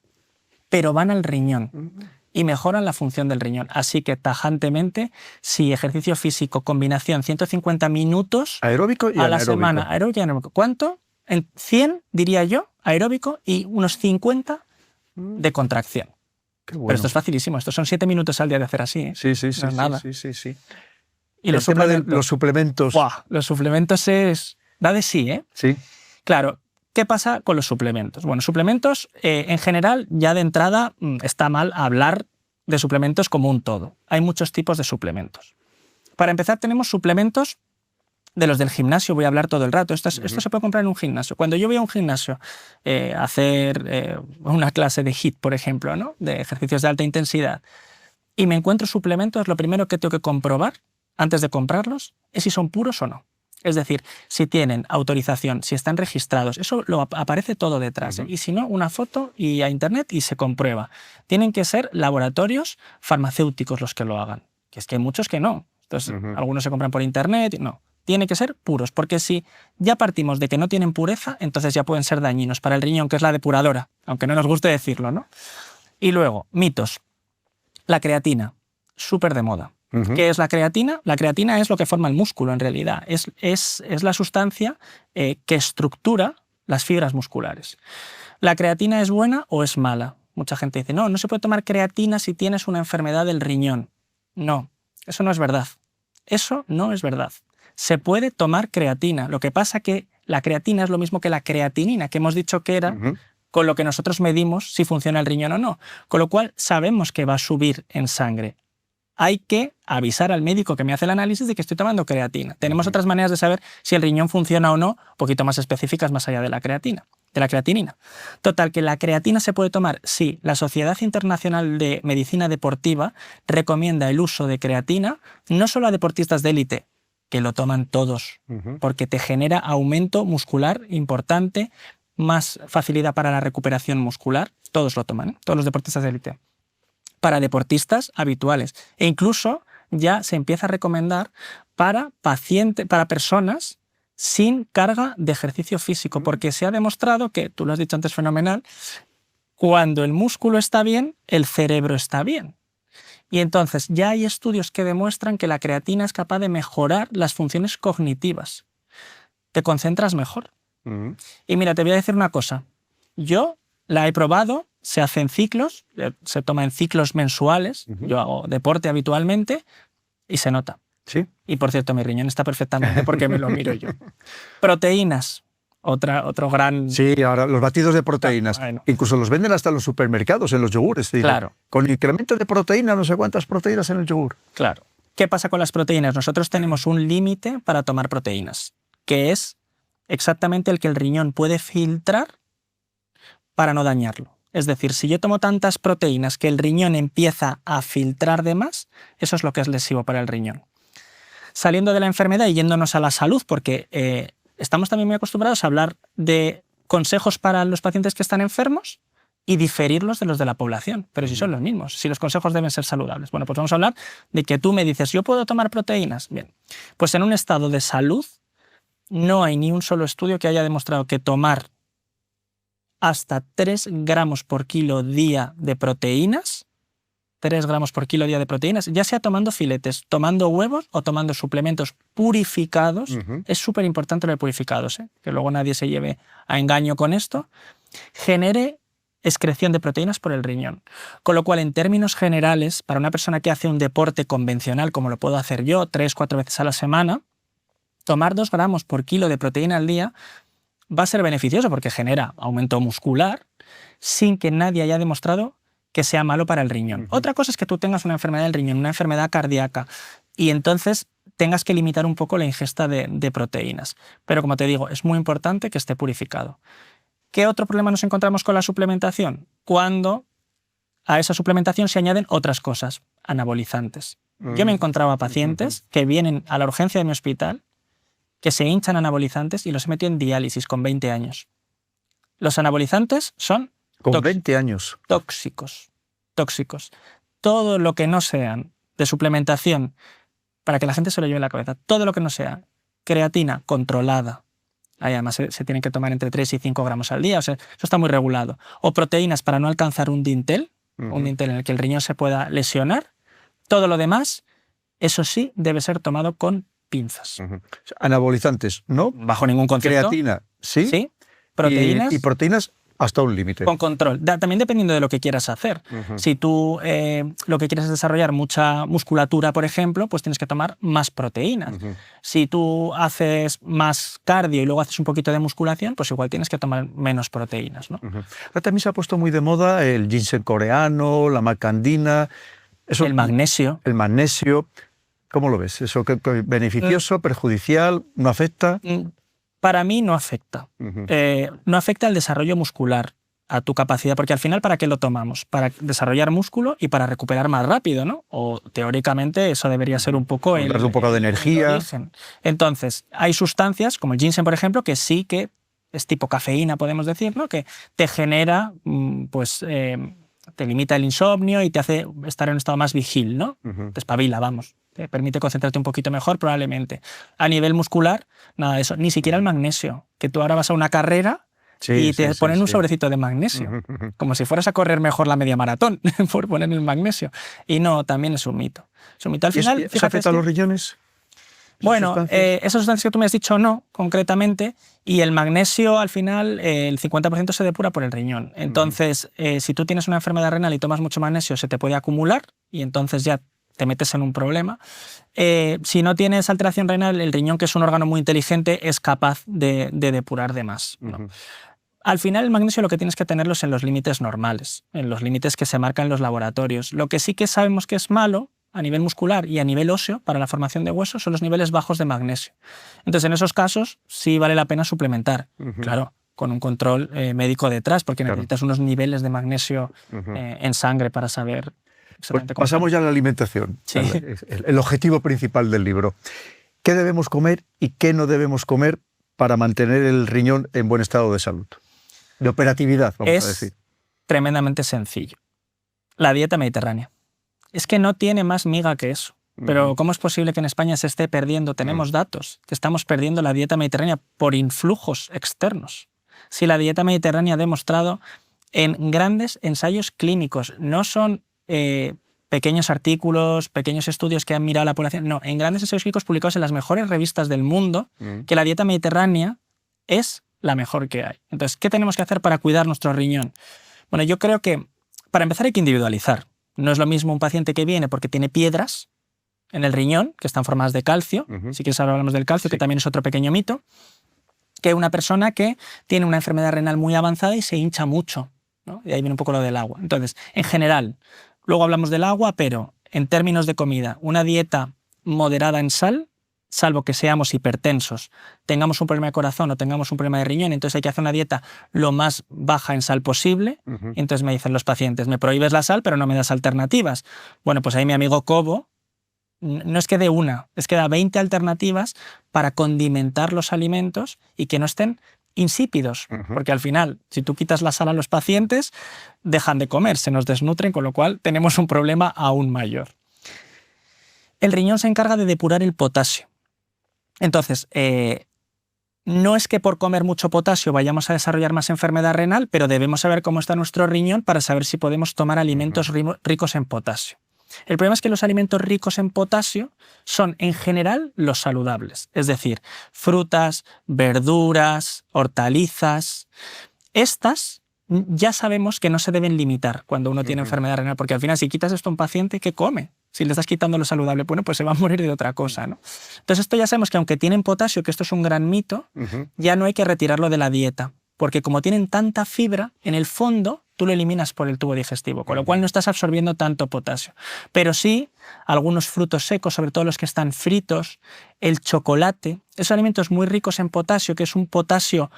pero van al riñón. Y mejoran la función del riñón. Así que tajantemente, si ejercicio físico, combinación 150 minutos aeróbico y a la anaeróbico. semana, aeróbico y anaeróbico. ¿Cuánto? En 100, diría yo, aeróbico y unos 50 de contracción. Qué bueno. Pero esto es facilísimo, estos son 7 minutos al día de hacer así. Sí, No es nada. sí. Y El los tema de suplementos. los suplementos. ¡Buah! Los suplementos da de sí, ¿eh? Sí. Claro, ¿qué pasa con los suplementos? Bueno, suplementos, en general, ya de entrada está mal hablar de suplementos como un todo. Hay muchos tipos de suplementos. Para empezar, tenemos suplementos de los del gimnasio, voy a hablar todo el rato. Esto se puede comprar en un gimnasio. Cuando yo voy a un gimnasio a hacer una clase de HIIT, por ejemplo, ¿no? De ejercicios de alta intensidad, y me encuentro suplementos, lo primero que tengo que comprobar antes de comprarlos es si son puros o no. Es decir, si tienen autorización, si están registrados, eso aparece todo detrás. Y si no, una foto y a internet y se comprueba. Tienen que ser laboratorios farmacéuticos los que lo hagan. Que es que hay muchos que no. Entonces, algunos se compran por internet. No, tienen que ser puros, porque si ya partimos de que no tienen pureza, entonces ya pueden ser dañinos para el riñón, que es la depuradora, aunque no nos guste decirlo, ¿no? Y luego, mitos. La creatina, súper de moda. ¿Qué es la creatina? La creatina es lo que forma el músculo, en realidad. Es la sustancia que estructura las fibras musculares. ¿La creatina es buena o es mala? Mucha gente dice, no se puede tomar creatina si tienes una enfermedad del riñón. No, eso no es verdad. Eso no es verdad. Se puede tomar creatina. Lo que pasa que la creatina es lo mismo que la creatinina, que hemos dicho que era con lo que nosotros medimos si funciona el riñón o no. Con lo cual sabemos que va a subir en sangre. Hay que avisar al médico que me hace el análisis de que estoy tomando creatina. Tenemos otras maneras de saber si el riñón funciona o no, un poquito más específicas más allá de la creatinina. Total, que la creatina se puede tomar si la Sociedad Internacional de Medicina Deportiva recomienda el uso de creatina no solo a deportistas de élite, que lo toman todos, porque te genera aumento muscular importante, más facilidad para la recuperación muscular. Todos lo toman, todos los deportistas de élite. Para deportistas habituales. E incluso ya se empieza a recomendar para personas sin carga de ejercicio físico, porque se ha demostrado que, tú lo has dicho antes fenomenal, cuando el músculo está bien, el cerebro está bien. Y entonces ya hay estudios que demuestran que la creatina es capaz de mejorar las funciones cognitivas. Te concentras mejor. Y mira, te voy a decir una cosa. Yo la he probado, se hace en ciclos, se toma en ciclos mensuales. Yo hago deporte habitualmente y se nota. ¿Sí? Y por cierto, mi riñón está perfectamente porque me lo miro yo. Proteínas, otro gran... Sí, ahora los batidos de proteínas. Bueno. Incluso los venden hasta en los supermercados, en los yogures. Claro. Con incremento de proteína, no sé cuántas proteínas en el yogur. Claro. ¿Qué pasa con las proteínas? Nosotros tenemos un límite para tomar proteínas, que es exactamente el que el riñón puede filtrar para no dañarlo. Es decir, si yo tomo tantas proteínas que el riñón empieza a filtrar de más, eso es lo que es lesivo para el riñón. Saliendo de la enfermedad y yéndonos a la salud, porque estamos también muy acostumbrados a hablar de consejos para los pacientes que están enfermos y diferirlos de los de la población, pero si son los mismos, si los consejos deben ser saludables. Bueno, pues vamos a hablar de que tú me dices, ¿yo puedo tomar proteínas? Bien, pues en un estado de salud no hay ni un solo estudio que haya demostrado que tomar hasta 3 gramos por kilo día de proteínas, 3 gramos por kilo día de proteínas, ya sea tomando filetes, tomando huevos o tomando suplementos purificados. Es súper importante lo de purificados, que luego nadie se lleve a engaño con esto, genere excreción de proteínas por el riñón. Con lo cual, en términos generales, para una persona que hace un deporte convencional, como lo puedo hacer yo, 3-4 veces a la semana, tomar 2 gramos por kilo de proteína al día va a ser beneficioso porque genera aumento muscular sin que nadie haya demostrado que sea malo para el riñón. Otra cosa es que tú tengas una enfermedad del riñón, una enfermedad cardíaca, y entonces tengas que limitar un poco la ingesta de proteínas. Pero como te digo, es muy importante que esté purificado. ¿Qué otro problema nos encontramos con la suplementación? Cuando a esa suplementación se añaden otras cosas, anabolizantes. Yo me he encontrado a pacientes que vienen a la urgencia de mi hospital, que se hinchan anabolizantes y los he metido en diálisis con 20 años. Los anabolizantes son Con 20 años. tóxicos. Todo lo que no sean de suplementación, para que la gente se lo lleve en la cabeza, todo lo que no sea creatina controlada, ahí además se tienen que tomar entre 3 y 5 gramos al día, o sea, eso está muy regulado, o proteínas para no alcanzar un dintel, un dintel en el que el riñón se pueda lesionar, todo lo demás, eso sí, debe ser tomado con pinzas. Anabolizantes, ¿no? Bajo ningún concepto. Creatina, sí. Sí. Proteínas. Y proteínas hasta un límite. Con control. También dependiendo de lo que quieras hacer. Si tú lo que quieres es desarrollar mucha musculatura, por ejemplo, pues tienes que tomar más proteínas. Si tú haces más cardio y luego haces un poquito de musculación, pues igual tienes que tomar menos proteínas, ¿no? Ahora también se ha puesto muy de moda el ginseng coreano, la macandina. Eso, el magnesio. El magnesio. ¿Cómo lo ves? ¿Eso beneficioso, perjudicial, no afecta? Para mí no afecta. No afecta al desarrollo muscular, a tu capacidad, porque al final ¿para qué lo tomamos? Para desarrollar músculo y para recuperar más rápido, ¿no? O teóricamente eso debería ser un poco darle un poco de energía. Entonces, hay sustancias, como el ginseng, por ejemplo, que sí que es tipo cafeína, podemos decir, ¿no? Que te genera, te limita el insomnio y te hace estar en un estado más vigil, ¿no? Te espabila, vamos. Te permite concentrarte un poquito mejor, probablemente. A nivel muscular, nada de eso. Ni siquiera el magnesio, que tú ahora vas a una carrera y te ponen un sobrecito de magnesio, como si fueras a correr mejor la media maratón, por poner el magnesio. Y no, también es un mito. Es un mito. Al final, ¿Se afecta a los riñones? Bueno, esas sustancias que tú me has dicho no, concretamente, y el magnesio al final el 50% se depura por el riñón. Entonces, si tú tienes una enfermedad renal y tomas mucho magnesio, se te puede acumular y entonces ya te metes en un problema. Si no tienes alteración renal, el riñón, que es un órgano muy inteligente, es capaz de depurar de más, ¿no? Al final, el magnesio lo que tienes que tenerlo es en los límites normales, en los límites que se marcan en los laboratorios. Lo que sí que sabemos que es malo a nivel muscular y a nivel óseo para la formación de huesos son los niveles bajos de magnesio. Entonces, en esos casos sí vale la pena suplementar, claro, con un control médico detrás, porque necesitas unos niveles de magnesio en sangre para saber. Pues pasamos ya a la alimentación, sí. el objetivo principal del libro. ¿Qué debemos comer y qué no debemos comer para mantener el riñón en buen estado de salud? De operatividad, vamos a decir. Es tremendamente sencillo. La dieta mediterránea. Es que no tiene más miga que eso. Pero ¿cómo es posible que en España se esté perdiendo? Tenemos datos que estamos perdiendo la dieta mediterránea por influjos externos. Si la dieta mediterránea ha demostrado en grandes ensayos clínicos, no son pequeños artículos, pequeños estudios que han mirado a la población, no, en grandes ensayos clínicos publicados en las mejores revistas del mundo, que la dieta mediterránea es la mejor que hay. Entonces, ¿qué tenemos que hacer para cuidar nuestro riñón? Bueno, yo creo que para empezar hay que individualizar. No es lo mismo un paciente que viene porque tiene piedras en el riñón, que están formadas de calcio, si quieres ahora hablamos del calcio, que también es otro pequeño mito, que una persona que tiene una enfermedad renal muy avanzada y se hincha mucho, ¿no? Y ahí viene un poco lo del agua. Entonces, en general, luego hablamos del agua, pero en términos de comida, una dieta moderada en sal, salvo que seamos hipertensos, tengamos un problema de corazón o tengamos un problema de riñón, entonces hay que hacer una dieta lo más baja en sal posible. Y entonces me dicen los pacientes, me prohíbes la sal, pero no me das alternativas. Bueno, pues ahí mi amigo Cobo no es que dé una, es que da 20 alternativas para condimentar los alimentos y que no estén insípidos, porque al final, si tú quitas la sal a los pacientes, dejan de comer, se nos desnutren, con lo cual tenemos un problema aún mayor. El riñón se encarga de depurar el potasio. Entonces, no es que por comer mucho potasio vayamos a desarrollar más enfermedad renal, pero debemos saber cómo está nuestro riñón para saber si podemos tomar alimentos ricos en potasio. El problema es que los alimentos ricos en potasio son, en general, los saludables. Es decir, frutas, verduras, hortalizas. Estas ya sabemos que no se deben limitar cuando uno tiene enfermedad renal, porque al final, si quitas esto a un paciente, ¿qué come? Si le estás quitando lo saludable, bueno, pues se va a morir de otra cosa, ¿no? Entonces esto ya sabemos que aunque tienen potasio, que esto es un gran mito, ya no hay que retirarlo de la dieta, porque como tienen tanta fibra, en el fondo tú lo eliminas por el tubo digestivo, con lo cual no estás absorbiendo tanto potasio. Pero sí, algunos frutos secos, sobre todo los que están fritos, el chocolate, esos alimentos muy ricos en potasio, que es un potasio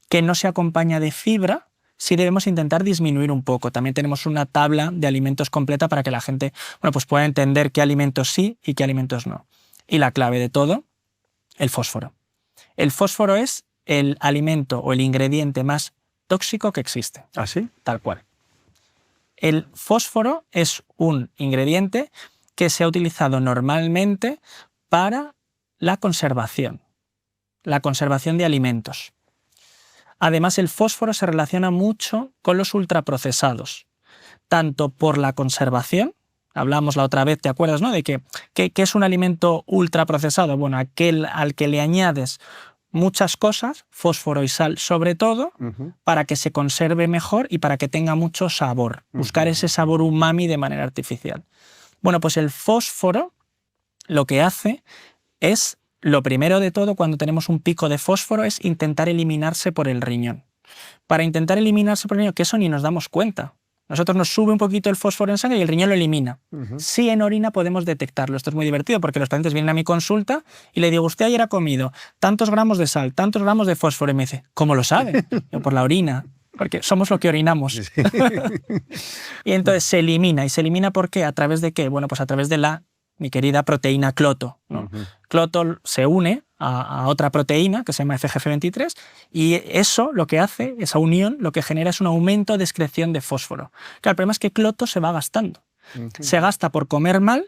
que no se acompaña de fibra, sí debemos intentar disminuir un poco. También tenemos una tabla de alimentos completa para que la gente, bueno, pues pueda entender qué alimentos sí y qué alimentos no. Y la clave de todo, el fósforo. El fósforo es el alimento o el ingrediente más tóxico que existe. ¿Ah, sí? Tal cual. El fósforo es un ingrediente que se ha utilizado normalmente para la conservación de alimentos. Además, el fósforo se relaciona mucho con los ultraprocesados, tanto por la conservación, hablamos la otra vez, ¿te acuerdas, no? De que es un alimento ultraprocesado, bueno, aquel al que le añades muchas cosas, fósforo y sal sobre todo, para que se conserve mejor y para que tenga mucho sabor, buscar ese sabor umami de manera artificial. Bueno, pues el fósforo lo que hace es, lo primero de todo, cuando tenemos un pico de fósforo, es intentar eliminarse por el riñón. Para intentar eliminarse por el riñón, que eso ni nos damos cuenta. Nosotros nos sube un poquito el fósforo en sangre y el riñón lo elimina. Sí, en orina podemos detectarlo. Esto es muy divertido porque los pacientes vienen a mi consulta y le digo, usted ayer ha comido tantos gramos de sal, tantos gramos de fósforo. Y me dice, ¿cómo lo sabe? Yo, por la orina. Porque somos lo que orinamos. Sí. Y entonces se elimina. ¿Y se elimina por qué? ¿A través de qué? Bueno, pues a través de mi querida proteína cloto, ¿no? Cloto se une a otra proteína que se llama FGF23 y eso lo que hace, esa unión, lo que genera es un aumento de excreción de fósforo. Claro, el problema es que cloto se va gastando. Se gasta por comer mal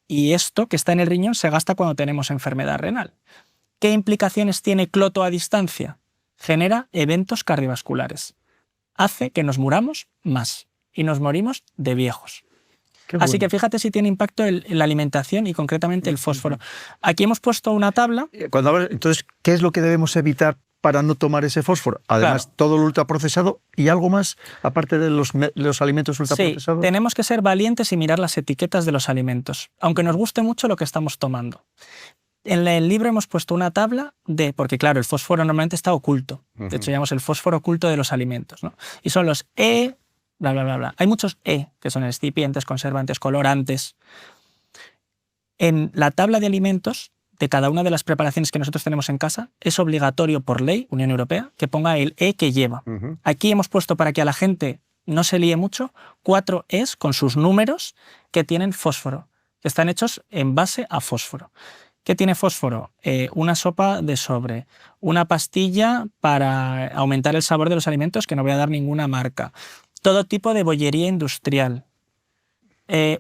y esto que está en el riñón se gasta cuando tenemos enfermedad renal. ¿Qué implicaciones tiene cloto a distancia? Genera eventos cardiovasculares. Hace que nos muramos más y nos morimos de viejos. Bueno. Así que fíjate si tiene impacto la alimentación y concretamente el fósforo. Aquí hemos puesto una tabla. Entonces, ¿qué es lo que debemos evitar para no tomar ese fósforo? Además, claro, todo lo ultraprocesado y algo más, aparte de los alimentos ultraprocesados. Sí, tenemos que ser valientes y mirar las etiquetas de los alimentos, aunque nos guste mucho lo que estamos tomando. En el libro hemos puesto una tabla porque claro, el fósforo normalmente está oculto. De hecho, llamamos el fósforo oculto de los alimentos, ¿no? Y son los bla, bla, bla, bla. Hay muchos que son excipientes, conservantes, colorantes. En la tabla de alimentos de cada una de las preparaciones que nosotros tenemos en casa, es obligatorio por ley, Unión Europea, que ponga el que lleva. Aquí hemos puesto, para que a la gente no se líe mucho, 4 E's con sus números que tienen fósforo, que están hechos en base a fósforo. ¿Qué tiene fósforo? Una sopa de sobre, una pastilla para aumentar el sabor de los alimentos, que no voy a dar ninguna marca, todo tipo de bollería industrial,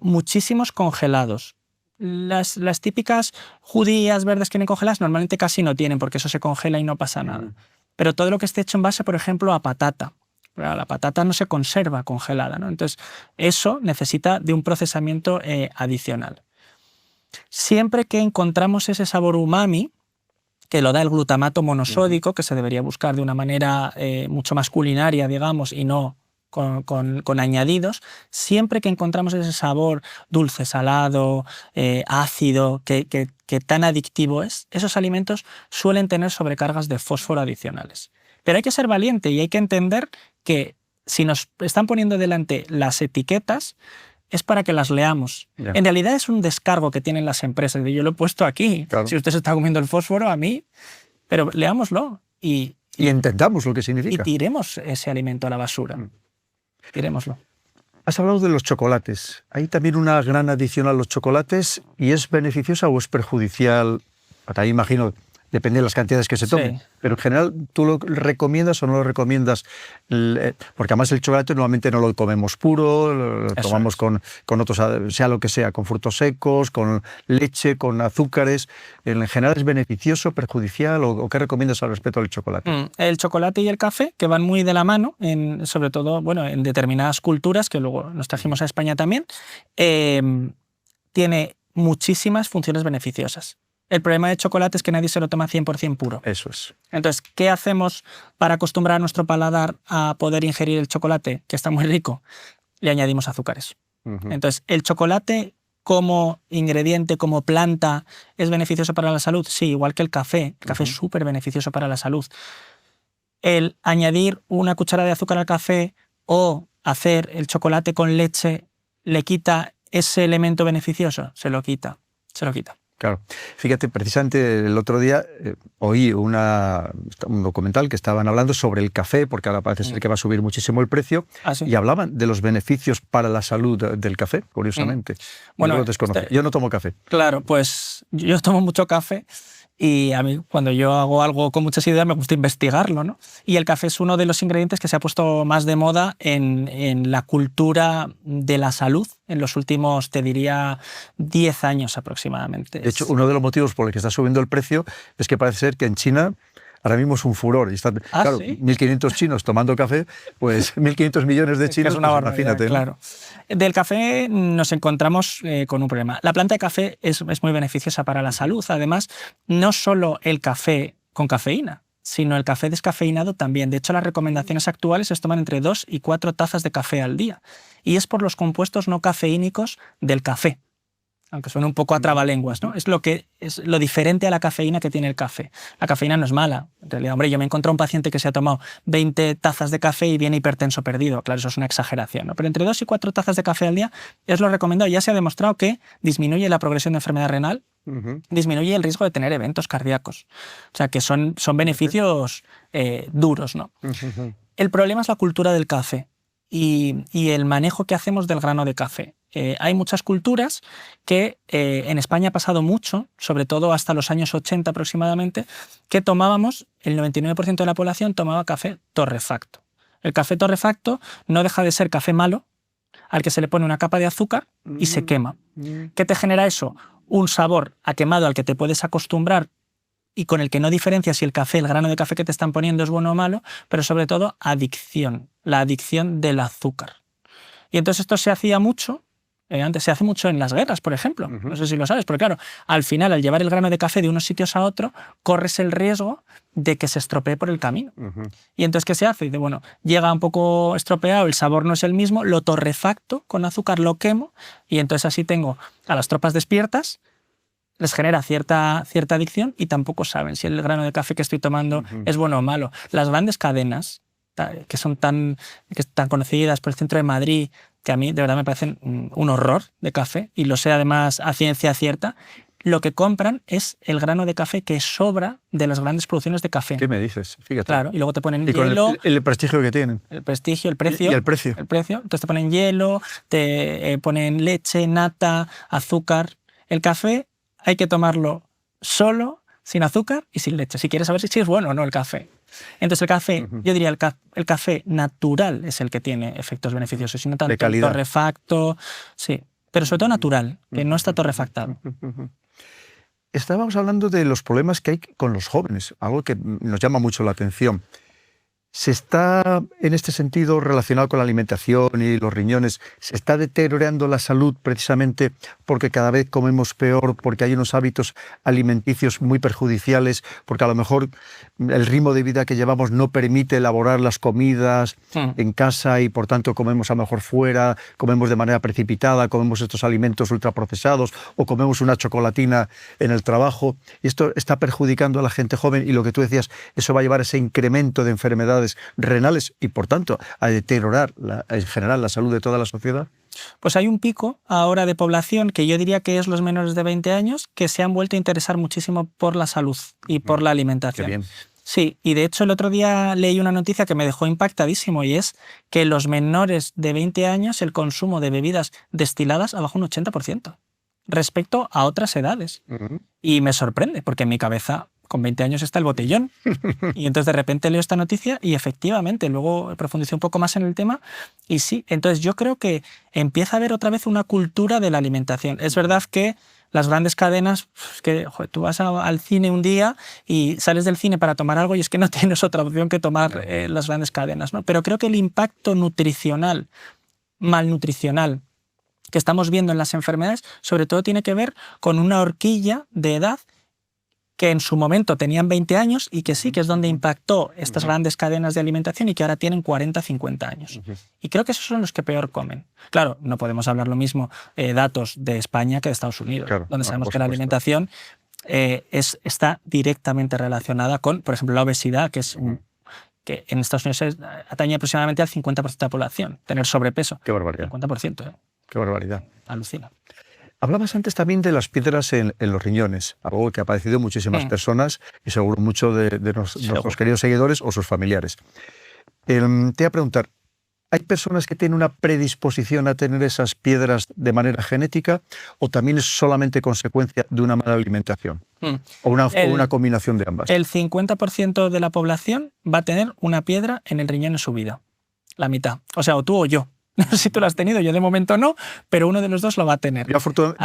muchísimos congelados. Las típicas judías verdes que vienen congeladas normalmente casi no tienen, porque eso se congela y no pasa nada. Pero todo lo que esté hecho en base, por ejemplo, a patata. La patata no se conserva congelada, ¿no? Entonces, eso necesita de un procesamiento adicional. Siempre que encontramos ese sabor umami, que lo da el glutamato monosódico, que se debería buscar de una manera mucho más culinaria, digamos, y no con añadidos, siempre que encontramos ese sabor dulce, salado, ácido, que tan adictivo es, esos alimentos suelen tener sobrecargas de fósforo adicionales. Pero hay que ser valiente y hay que entender que si nos están poniendo delante las etiquetas, es para que las leamos. Yeah. En realidad es un descargo que tienen las empresas. Yo lo he puesto aquí. Claro. Si usted se está comiendo el fósforo, a mí, pero leámoslo. Y entendamos lo que significa. Y tiremos ese alimento a la basura. Tirémoslo. Has hablado de los chocolates. Hay también una gran adicción a los chocolates y ¿es beneficiosa o es perjudicial? Ahí imagino, depende de las cantidades que se tomen. Sí. Pero en general, ¿tú lo recomiendas o no lo recomiendas? Porque además el chocolate normalmente no lo comemos puro, lo tomamos con otros, sea lo que sea, con frutos secos, con leche, con azúcares. ¿En general es beneficioso, perjudicial o qué recomiendas al respecto del chocolate? El chocolate y el café, que van muy de la mano, sobre todo en determinadas culturas, que luego nos trajimos a España también, tiene muchísimas funciones beneficiosas. El problema del chocolate es que nadie se lo toma 100% puro. Eso es. Entonces, ¿qué hacemos para acostumbrar a nuestro paladar a poder ingerir el chocolate, que está muy rico? Le añadimos azúcares. Entonces, el chocolate como ingrediente, como planta, es beneficioso para la salud. Sí, igual que el café. El café es súper beneficioso para la salud. El añadir una cuchara de azúcar al café o hacer el chocolate con leche, ¿le quita ese elemento beneficioso? Se lo quita, se lo quita. Claro. Fíjate, precisamente el otro día oí un documental que estaban hablando sobre el café, porque ahora parece ser que va a subir muchísimo el precio, ¿Sí? y hablaban de los beneficios para la salud del café, curiosamente. Bueno, yo lo desconozco. Yo no tomo café. Claro, pues yo tomo mucho café y a mí cuando yo hago algo con muchas ideas me gusta investigarlo, ¿no? Y el café es uno de los ingredientes que se ha puesto más de moda en la cultura de la salud en los últimos, te diría, 10 años aproximadamente. De hecho, uno de los motivos por el que está subiendo el precio es que parece ser que en China ahora mismo es un furor. Y están, claro, ¿sí? 1.500 chinos tomando café, pues 1.500 millones de chinos, es una pues, barbaridad, imagínate. Claro. Del café nos encontramos con un problema. La planta de café es muy beneficiosa para la salud. Además, no solo el café con cafeína, sino el café descafeinado también. De hecho, las recomendaciones actuales es tomar entre 2 y 4 tazas de café al día. Y es por los compuestos no cafeínicos del café. Aunque suene un poco a trabalenguas, ¿no? Es lo diferente a la cafeína que tiene el café. La cafeína no es mala. En realidad, hombre, yo me he encontrado un paciente que se ha tomado 20 tazas de café y viene hipertenso perdido. Claro, eso es una exageración, ¿no? Pero entre 2 y 4 tazas de café al día es lo recomendado. Ya se ha demostrado que disminuye la progresión de enfermedad renal, disminuye el riesgo de tener eventos cardíacos. O sea, que son beneficios duros, ¿no? El problema es la cultura del café y el manejo que hacemos del grano de café. Hay muchas culturas que en España ha pasado mucho, sobre todo hasta los años 80 aproximadamente, que el 99% de la población tomaba café torrefacto. El café torrefacto no deja de ser café malo, al que se le pone una capa de azúcar y se quema. ¿Qué te genera eso? Un sabor a quemado al que te puedes acostumbrar y con el que no diferencias si el grano de café que te están poniendo es bueno o malo, pero sobre todo adicción, la adicción del azúcar. Y entonces esto se hacía mucho. Antes se hace mucho en las guerras, por ejemplo. No sé si lo sabes, porque claro, al final, al llevar el grano de café de unos sitios a otro, corres el riesgo de que se estropee por el camino. Y entonces, ¿qué se hace? Dice, bueno, llega un poco estropeado, el sabor no es el mismo, lo torrefacto con azúcar, lo quemo, y entonces así tengo a las tropas despiertas, les genera cierta adicción y tampoco saben si el grano de café que estoy tomando es bueno o malo. Las grandes cadenas, que son tan conocidas por el centro de Madrid, que a mí de verdad me parecen un horror de café, y lo sé además a ciencia cierta, lo que compran es el grano de café que sobra de las grandes producciones de café. ¿Qué me dices? Fíjate. Claro, y luego te ponen y hielo. Con el prestigio que tienen. El prestigio, el precio. Y el precio. El precio. Entonces te ponen hielo, te ponen leche, nata, azúcar. El café hay que tomarlo solo, sin azúcar y sin leche, si quieres saber si es bueno o no el café. Entonces el café, yo diría el café natural es el que tiene efectos beneficiosos, y no tanto el torrefacto, sí, pero sobre todo natural, que no está torrefactado. Estábamos hablando de los problemas que hay con los jóvenes, algo que nos llama mucho la atención. ¿Se está, en este sentido, relacionado con la alimentación y los riñones, se está deteriorando la salud precisamente porque cada vez comemos peor, porque hay unos hábitos alimenticios muy perjudiciales, porque a lo mejor el ritmo de vida que llevamos no permite elaborar las comidas en casa y por tanto comemos a lo mejor fuera, comemos de manera precipitada, comemos estos alimentos ultraprocesados o comemos una chocolatina en el trabajo, y esto está perjudicando a la gente joven, y lo que tú decías, eso va a llevar a ese incremento de enfermedades renales y por tanto a deteriorar en general la salud de toda la sociedad? Pues hay un pico ahora de población que yo diría que es los menores de 20 años que se han vuelto a interesar muchísimo por la salud y por la alimentación. Qué bien. Sí, y de hecho el otro día leí una noticia que me dejó impactadísimo, y es que los menores de 20 años el consumo de bebidas destiladas ha bajado un 80% respecto a otras edades. Y me sorprende porque en mi cabeza con 20 años está el botellón. Y entonces de repente leo esta noticia y efectivamente luego profundicé un poco más en el tema y sí, entonces yo creo que empieza a haber otra vez una cultura de la alimentación. Es verdad que las grandes cadenas, que tú vas al cine un día y sales del cine para tomar algo y es que no tienes otra opción que tomar las grandes cadenas, ¿no? Pero creo que el impacto nutricional, malnutricional, que estamos viendo en las enfermedades, sobre todo tiene que ver con una horquilla de edad que en su momento tenían 20 años y que sí, que es donde impactó estas grandes cadenas de alimentación y que ahora tienen 40, 50 años. Y creo que esos son los que peor comen. Claro, no podemos hablar lo mismo datos de España que de Estados Unidos, Claro, donde sabemos por que la supuesto. alimentación está directamente relacionada con, por ejemplo, la obesidad, que es que en Estados Unidos atañe aproximadamente al 50% de la población, tener sobrepeso. Qué barbaridad. 50%, Qué barbaridad. alucina. Hablabas antes también de las piedras en los riñones, algo que ha padecido muchísimas personas y seguro mucho de nuestros queridos seguidores o sus familiares. Te voy a preguntar, ¿hay personas que tienen una predisposición a tener esas piedras de manera genética o también es solamente consecuencia de una mala alimentación? ¿O una combinación de ambas? El 50% de la población va a tener una piedra en el riñón en su vida. La mitad. O sea, o tú o yo. No sé si tú lo has tenido, yo de momento no, pero uno de los dos lo va a tener. Yo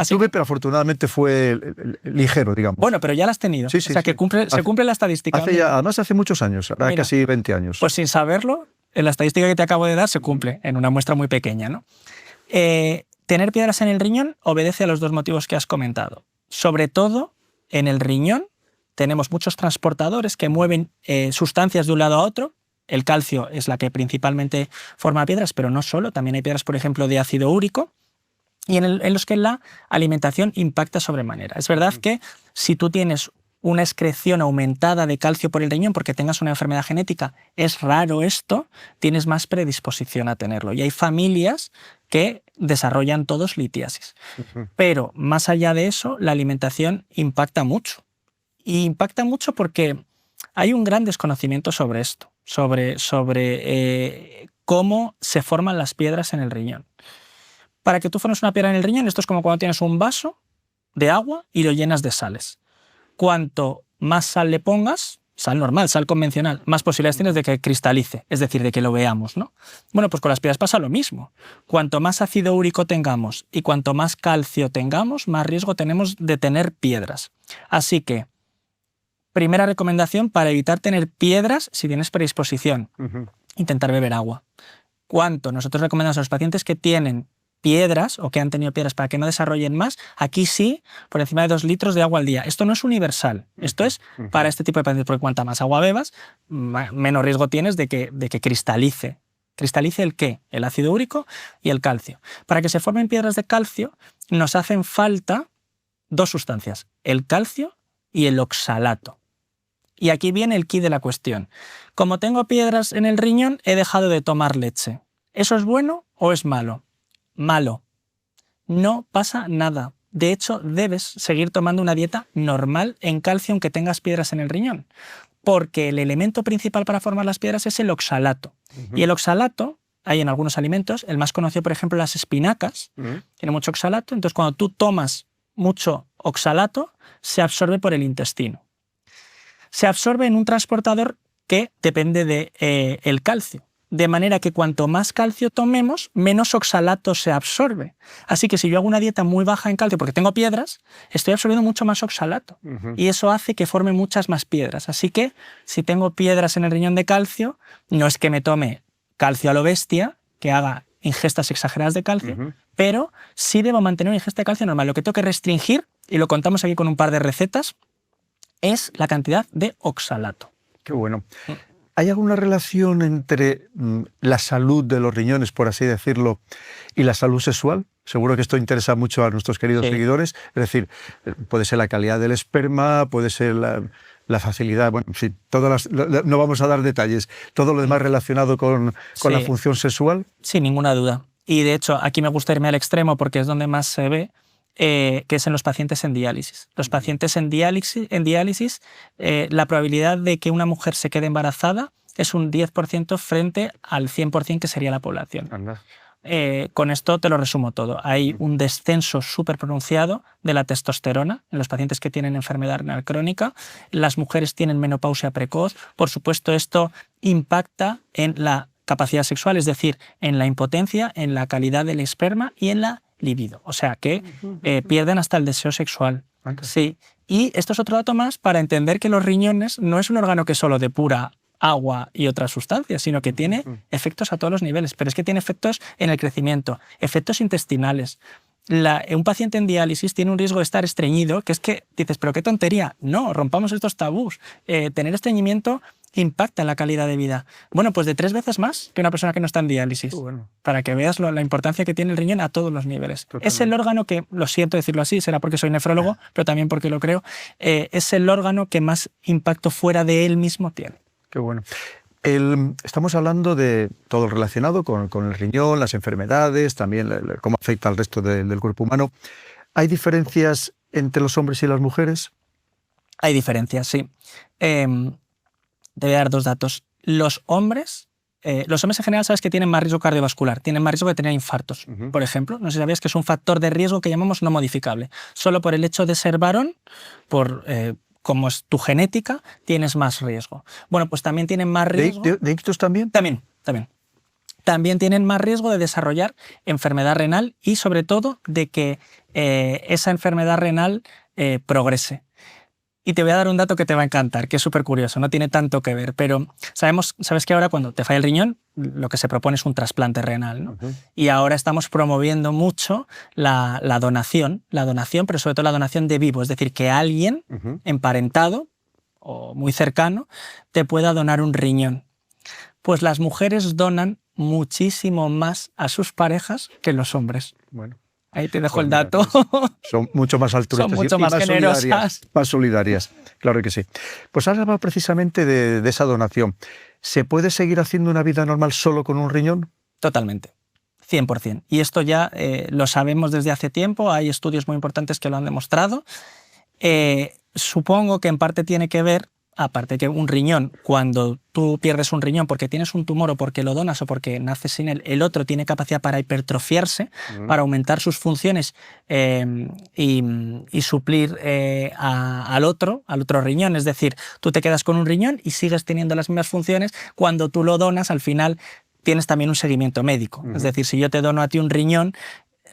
tuve, pero afortunadamente fue ligero, digamos. Bueno, pero ya lo has tenido. Sí, o sea, que se cumple la estadística. Además, hace muchos años, ahora casi 20 años. Pues sin saberlo, en la estadística que te acabo de dar se cumple en una muestra muy pequeña, ¿no? Tener piedras en el riñón obedece a los dos motivos que has comentado. Sobre todo, en el riñón tenemos muchos transportadores que mueven sustancias de un lado a otro. El calcio es la que principalmente forma piedras, pero no solo, también hay piedras, por ejemplo, de ácido úrico, y en los que la alimentación impacta sobremanera. Es verdad que si tú tienes una excreción aumentada de calcio por el riñón porque tengas una enfermedad genética, es raro esto, tienes más predisposición a tenerlo. Y hay familias que desarrollan todos litiasis. Pero más allá de eso, la alimentación impacta mucho. Y impacta mucho porque hay un gran desconocimiento sobre esto, sobre cómo se forman las piedras en el riñón. Para que tú formes una piedra en el riñón, esto es como cuando tienes un vaso de agua y lo llenas de sales. Cuanto más sal le pongas, sal normal, sal convencional, más posibilidades tienes de que cristalice, es decir, de que lo veamos, ¿no? Bueno, pues con las piedras pasa lo mismo. Cuanto más ácido úrico tengamos y cuanto más calcio tengamos, más riesgo tenemos de tener piedras. Así que, primera recomendación para evitar tener piedras si tienes predisposición, intentar beber agua. ¿Cuánto? Nosotros recomendamos a los pacientes que tienen piedras o que han tenido piedras para que no desarrollen más, aquí sí, por encima de 2 litros de agua al día. Esto no es universal, esto es para este tipo de pacientes, porque cuanta más agua bebas, menos riesgo tienes de que cristalice. ¿Cristalice el qué? El ácido úrico y el calcio. Para que se formen piedras de calcio nos hacen falta 2 sustancias, el calcio y el oxalato. Y aquí viene el quid de la cuestión. Como tengo piedras en el riñón, he dejado de tomar leche. ¿Eso es bueno o es malo? Malo. No pasa nada. De hecho, debes seguir tomando una dieta normal en calcio aunque tengas piedras en el riñón. Porque el elemento principal para formar las piedras es el oxalato. Y el oxalato hay en algunos alimentos. El más conocido, por ejemplo, las espinacas. Tiene mucho oxalato. Entonces, cuando tú tomas mucho oxalato, se absorbe por el intestino. Se absorbe en un transportador que depende del calcio. De manera que cuanto más calcio tomemos, menos oxalato se absorbe. Así que si yo hago una dieta muy baja en calcio porque tengo piedras, estoy absorbiendo mucho más oxalato. Y eso hace que forme muchas más piedras. Así que si tengo piedras en el riñón de calcio, no es que me tome calcio a lo bestia, que haga ingestas exageradas de calcio, pero sí debo mantener una ingesta de calcio normal. Lo que tengo que restringir, y lo contamos aquí con un par de recetas, es la cantidad de oxalato. Qué bueno. ¿Hay alguna relación entre la salud de los riñones, por así decirlo, y la salud sexual? Seguro que esto interesa mucho a nuestros queridos seguidores. Es decir, puede ser la calidad del esperma, puede ser la facilidad, bueno, sí, no vamos a dar detalles, todo lo demás relacionado con la función sexual. Sin ninguna duda. Y de hecho, aquí me gusta irme al extremo porque es donde más se ve, que es en los pacientes en diálisis. Los pacientes en diálisis, la probabilidad de que una mujer se quede embarazada es un 10% frente al 100% que sería la población. Con esto te lo resumo todo. Hay un descenso súper pronunciado de la testosterona en los pacientes que tienen enfermedad renal crónica. Las mujeres tienen menopausia precoz. Por supuesto, esto impacta en la capacidad sexual, es decir, en la impotencia, en la calidad del esperma y en la libido. O sea que pierden hasta el deseo sexual. Sí. Y esto es otro dato más para entender que los riñones no es un órgano que solo depura agua y otras sustancias, sino que tiene efectos a todos los niveles. Pero es que tiene efectos en el crecimiento, efectos intestinales, un paciente en diálisis tiene un riesgo de estar estreñido, que es que dices, pero qué tontería. No, rompamos estos tabús. Tener estreñimiento impacta en la calidad de vida. Bueno, pues de 3 veces más que una persona que no está en diálisis. Bueno. Para que veas la importancia que tiene el riñón a todos los niveles. Totalmente. Es el órgano que, lo siento decirlo así, será porque soy nefrólogo, pero también porque lo creo, es el órgano que más impacto fuera de él mismo tiene. Qué bueno. Estamos hablando de todo relacionado con el riñón, las enfermedades, también cómo afecta al resto del cuerpo humano. ¿Hay diferencias entre los hombres y las mujeres? Hay diferencias, sí. Te voy a dar 2 datos. Los hombres en general sabes que tienen más riesgo cardiovascular, tienen más riesgo de tener infartos, por ejemplo. No sé si sabías que es un factor de riesgo que llamamos no modificable. Solo por el hecho de ser varón, como es tu genética, tienes más riesgo. Bueno, pues también tienen más riesgo... ¿De ictus también? También. También tienen más riesgo de desarrollar enfermedad renal y, sobre todo, de que esa enfermedad renal progrese. Y te voy a dar un dato que te va a encantar, que es súper curioso, no tiene tanto que ver, pero sabes que ahora cuando te falla el riñón, lo que se propone es un trasplante renal, ¿no? Y ahora estamos promoviendo mucho la donación, pero sobre todo la donación de vivo, es decir, que alguien emparentado o muy cercano te pueda donar un riñón. Pues las mujeres donan muchísimo más a sus parejas que los hombres. Bueno. Ahí te dejo el dato. Son mucho más altruistas, son mucho más generosas. Más solidarias, claro que sí. Pues has hablado precisamente de esa donación. ¿Se puede seguir haciendo una vida normal solo con un riñón? Totalmente, 100%. Y esto ya lo sabemos desde hace tiempo, hay estudios muy importantes que lo han demostrado. Supongo que en parte tiene que ver, aparte que un riñón, cuando tú pierdes un riñón porque tienes un tumor o porque lo donas o porque naces sin él, el otro tiene capacidad para hipertrofiarse, para aumentar sus funciones y suplir al otro riñón. Es decir, tú te quedas con un riñón y sigues teniendo las mismas funciones. Cuando tú lo donas, al final tienes también un seguimiento médico. Es decir, si yo te dono a ti un riñón,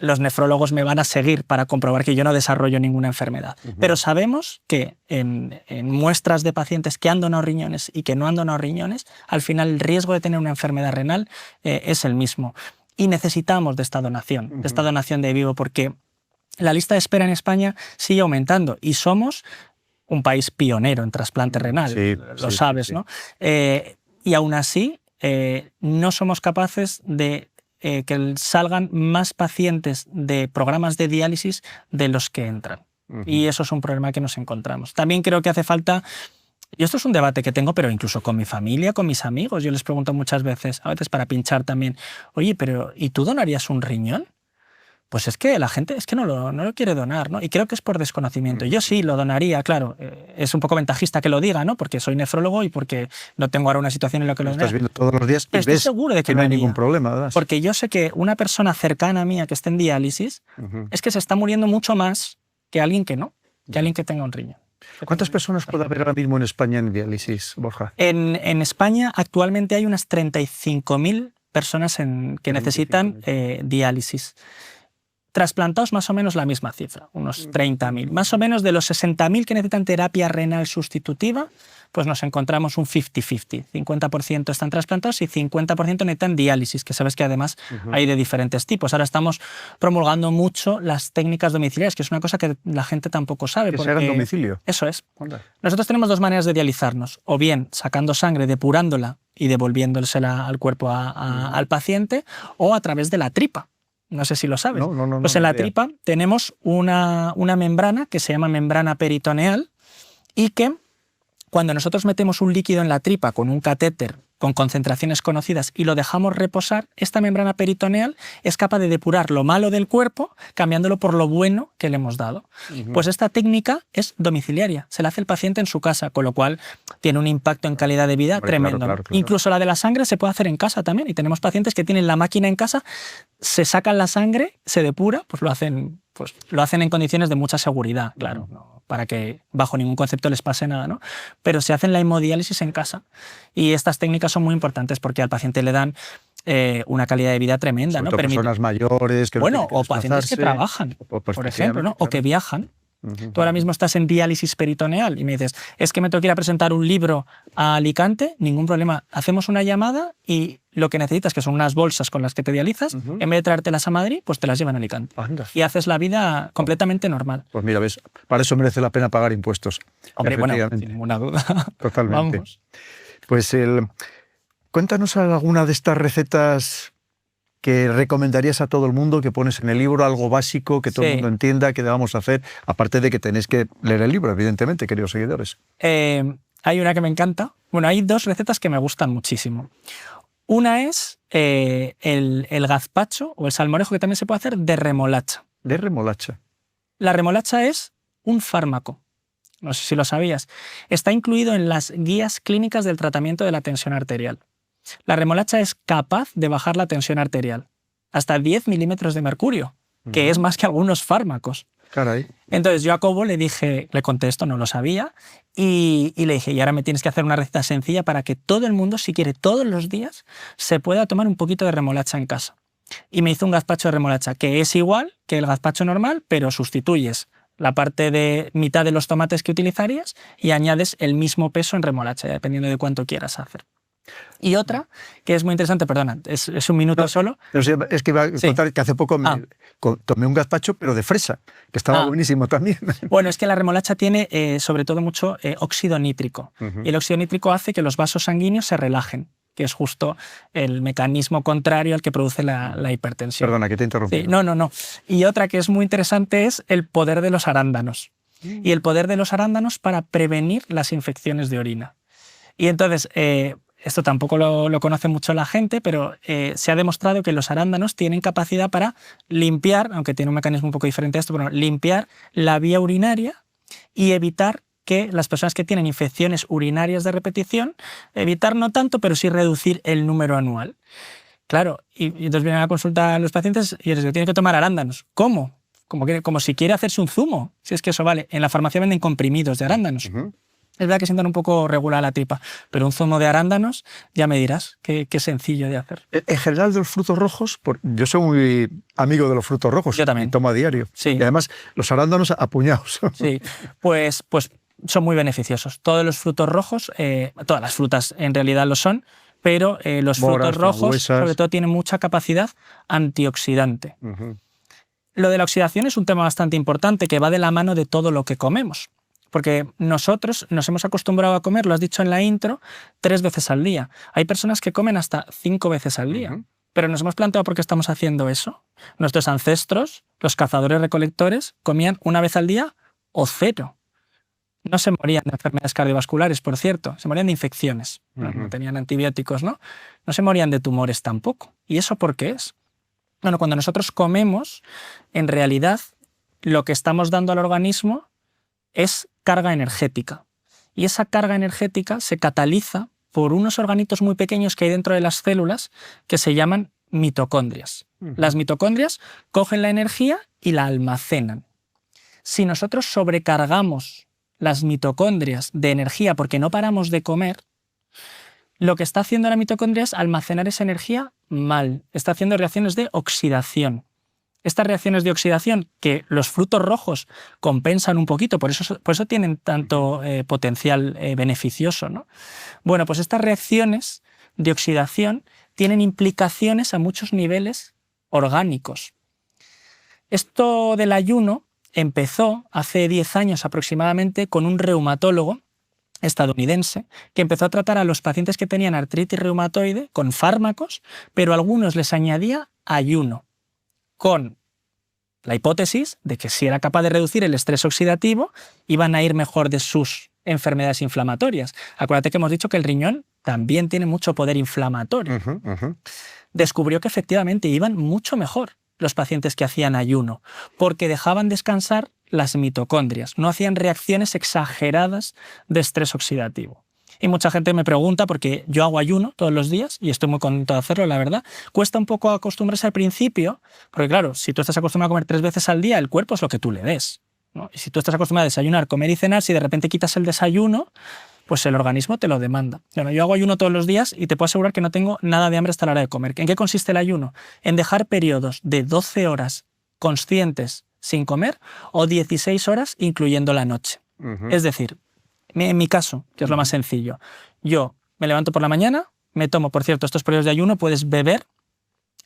los nefrólogos me van a seguir para comprobar que yo no desarrollo ninguna enfermedad. Pero sabemos que en muestras de pacientes que han donado riñones y que no han donado riñones, al final el riesgo de tener una enfermedad renal es el mismo. Y necesitamos de esta donación de vivo, porque la lista de espera en España sigue aumentando y somos un país pionero en trasplante renal, lo sabes, ¿no? Y aún así no somos capaces de que salgan más pacientes de programas de diálisis de los que entran. Y eso es un problema que nos encontramos. También creo que hace falta, y esto es un debate que tengo, pero incluso con mi familia, con mis amigos, yo les pregunto muchas veces, a veces para pinchar también, oye, pero ¿y tú donarías un riñón? Pues es que la gente no lo quiere donar, ¿no? Y creo que es por desconocimiento. Yo sí lo donaría, claro. Es un poco ventajista que lo diga, ¿no? Porque soy nefrólogo y porque no tengo ahora una situación en la que lo donaría. Estás viendo todos los días y estoy ves seguro de que no hay ningún problema, ¿verdad? Porque yo sé que una persona cercana a mí que esté en diálisis es que se está muriendo mucho más que alguien que no, que alguien que tenga un riñón. ¿Cuántas personas puede haber ahora mismo en España en diálisis, Borja? En España actualmente hay unas 35.000 personas que necesitan diálisis. Trasplantados más o menos la misma cifra, unos 30.000. Más o menos de los 60.000 que necesitan terapia renal sustitutiva, pues nos encontramos un 50-50. 50% están trasplantados y 50% necesitan diálisis, que sabes que además hay de diferentes tipos. Ahora estamos promulgando mucho las técnicas domiciliarias, que es una cosa que la gente tampoco sabe. ¿Que se haga en domicilio? Eso es. ¿Onda? Nosotros tenemos 2 maneras de dializarnos, o bien sacando sangre, depurándola y devolviéndosela al cuerpo al paciente, o a través de la tripa. No sé si lo sabes. No, pues en la tripa tenemos una membrana que se llama membrana peritoneal y que cuando nosotros metemos un líquido en la tripa con un catéter con concentraciones conocidas y lo dejamos reposar, esta membrana peritoneal es capaz de depurar lo malo del cuerpo cambiándolo por lo bueno que le hemos dado. Pues esta técnica es domiciliaria, se la hace el paciente en su casa, con lo cual tiene un impacto en calidad de vida tremendo. Claro. Incluso la de la sangre se puede hacer en casa también y tenemos pacientes que tienen la máquina en casa, se sacan la sangre, se depura, pues lo hacen en condiciones de mucha seguridad, claro, ¿no? Para que bajo ningún concepto les pase nada, ¿no? Pero se hacen la hemodiálisis en casa y estas técnicas son muy importantes porque al paciente le dan una calidad de vida tremenda, ¿no? Personas mayores que o pacientes que trabajan, por ejemplo, ¿no? O que viajan. Tú ahora mismo estás en diálisis peritoneal y me dices, es que me tengo que ir a presentar un libro a Alicante, ningún problema. Hacemos una llamada y lo que necesitas, que son unas bolsas con las que te dializas, en vez de traértelas a Madrid, pues te las llevan a Alicante. Anda. Y haces la vida completamente normal. Pues mira, ves, para eso merece la pena pagar impuestos. Hombre, bueno, sin ninguna duda. Totalmente. Vamos. Pues cuéntanos alguna de estas recetas que recomendarías a todo el mundo, que pones en el libro, algo básico, que todo el mundo entienda, que debamos hacer, aparte de que tenéis que leer el libro, evidentemente, queridos seguidores. Hay una que me encanta. Bueno, hay dos recetas que me gustan muchísimo. Una es el gazpacho o el salmorejo, que también se puede hacer de remolacha. De remolacha. La remolacha es un fármaco. No sé si lo sabías. Está incluido en las guías clínicas del tratamiento de la tensión arterial. La remolacha es capaz de bajar la tensión arterial hasta 10 milímetros de mercurio, que es más que algunos fármacos. Caray. Entonces yo a Cobo le conté esto, no lo sabía, y le dije, y ahora me tienes que hacer una receta sencilla para que todo el mundo, si quiere todos los días, se pueda tomar un poquito de remolacha en casa. Y me hizo un gazpacho de remolacha, que es igual que el gazpacho normal, pero sustituyes la parte de mitad de los tomates que utilizarías y añades el mismo peso en remolacha, dependiendo de cuánto quieras hacer. Y otra, que es muy interesante, perdona, es un minuto solo. Es que iba a contar que hace poco tomé un gazpacho, pero de fresa, que estaba buenísimo también. Bueno, es que la remolacha tiene sobre todo mucho óxido nítrico. Y el óxido nítrico hace que los vasos sanguíneos se relajen, que es justo el mecanismo contrario al que produce la hipertensión. Perdona, que te interrumpí. Sí, no. Y otra que es muy interesante es el poder de los arándanos. Y el poder de los arándanos para prevenir las infecciones de orina. Y entonces, esto tampoco lo conoce mucho la gente, pero se ha demostrado que los arándanos tienen capacidad para limpiar, aunque tiene un mecanismo un poco diferente a esto, pero limpiar la vía urinaria y evitar que las personas que tienen infecciones urinarias de repetición, evitar no tanto, pero sí reducir el número anual. Claro, y entonces vienen a la consulta los pacientes y les digo, tienen que tomar arándanos. ¿Cómo? Como si quiere hacerse un zumo. Si es que eso vale. En la farmacia venden comprimidos de arándanos. Es verdad que sientan un poco regular la tripa, pero un zumo de arándanos, ya me dirás, qué sencillo de hacer. En general, de los frutos rojos, yo soy muy amigo de los frutos rojos. Yo también. Tomo a diario. Sí. Y además, los arándanos a puñados. Sí, pues son muy beneficiosos. Todos los frutos rojos, todas las frutas en realidad lo son, pero los frutos rojos, sobre todo, tienen mucha capacidad antioxidante. Lo de la oxidación es un tema bastante importante que va de la mano de todo lo que comemos. Porque nosotros nos hemos acostumbrado a comer, lo has dicho en la intro, 3 veces al día. Hay personas que comen hasta 5 veces al día. Pero nos hemos planteado por qué estamos haciendo eso. Nuestros ancestros, los cazadores-recolectores, comían 1 vez al día o 0. No se morían de enfermedades cardiovasculares, por cierto. Se morían de infecciones. No tenían antibióticos, ¿no? No se morían de tumores tampoco. ¿Y eso por qué es? Bueno, cuando nosotros comemos, en realidad, lo que estamos dando al organismo es carga energética. Y esa carga energética se cataliza por unos organitos muy pequeños que hay dentro de las células que se llaman mitocondrias. Las mitocondrias cogen la energía y la almacenan. Si nosotros sobrecargamos las mitocondrias de energía porque no paramos de comer, lo que está haciendo la mitocondria es almacenar esa energía mal. Está haciendo reacciones de oxidación. Estas reacciones de oxidación que los frutos rojos compensan un poquito, por eso tienen tanto potencial beneficioso, ¿no? Bueno, pues estas reacciones de oxidación tienen implicaciones a muchos niveles orgánicos. Esto del ayuno empezó hace 10 años aproximadamente con un reumatólogo estadounidense que empezó a tratar a los pacientes que tenían artritis reumatoide con fármacos, pero a algunos les añadía ayuno, con la hipótesis de que si era capaz de reducir el estrés oxidativo, iban a ir mejor de sus enfermedades inflamatorias. Acuérdate que hemos dicho que el riñón también tiene mucho poder inflamatorio. Descubrió que efectivamente iban mucho mejor los pacientes que hacían ayuno, porque dejaban descansar las mitocondrias, no hacían reacciones exageradas de estrés oxidativo. Y mucha gente me pregunta, porque yo hago ayuno todos los días y estoy muy contento de hacerlo, la verdad. Cuesta un poco acostumbrarse al principio, porque claro, si tú estás acostumbrado a comer 3 veces al día, el cuerpo es lo que tú le des, ¿no? Y si tú estás acostumbrado a desayunar, comer y cenar, si de repente quitas el desayuno, pues el organismo te lo demanda. Bueno, yo hago ayuno todos los días y te puedo asegurar que no tengo nada de hambre hasta la hora de comer. ¿En qué consiste el ayuno? En dejar periodos de 12 horas conscientes sin comer o 16 horas incluyendo la noche. Es decir, en mi caso, que es lo más sencillo, yo me levanto por la mañana, me tomo, por cierto, estos periodos de ayuno puedes beber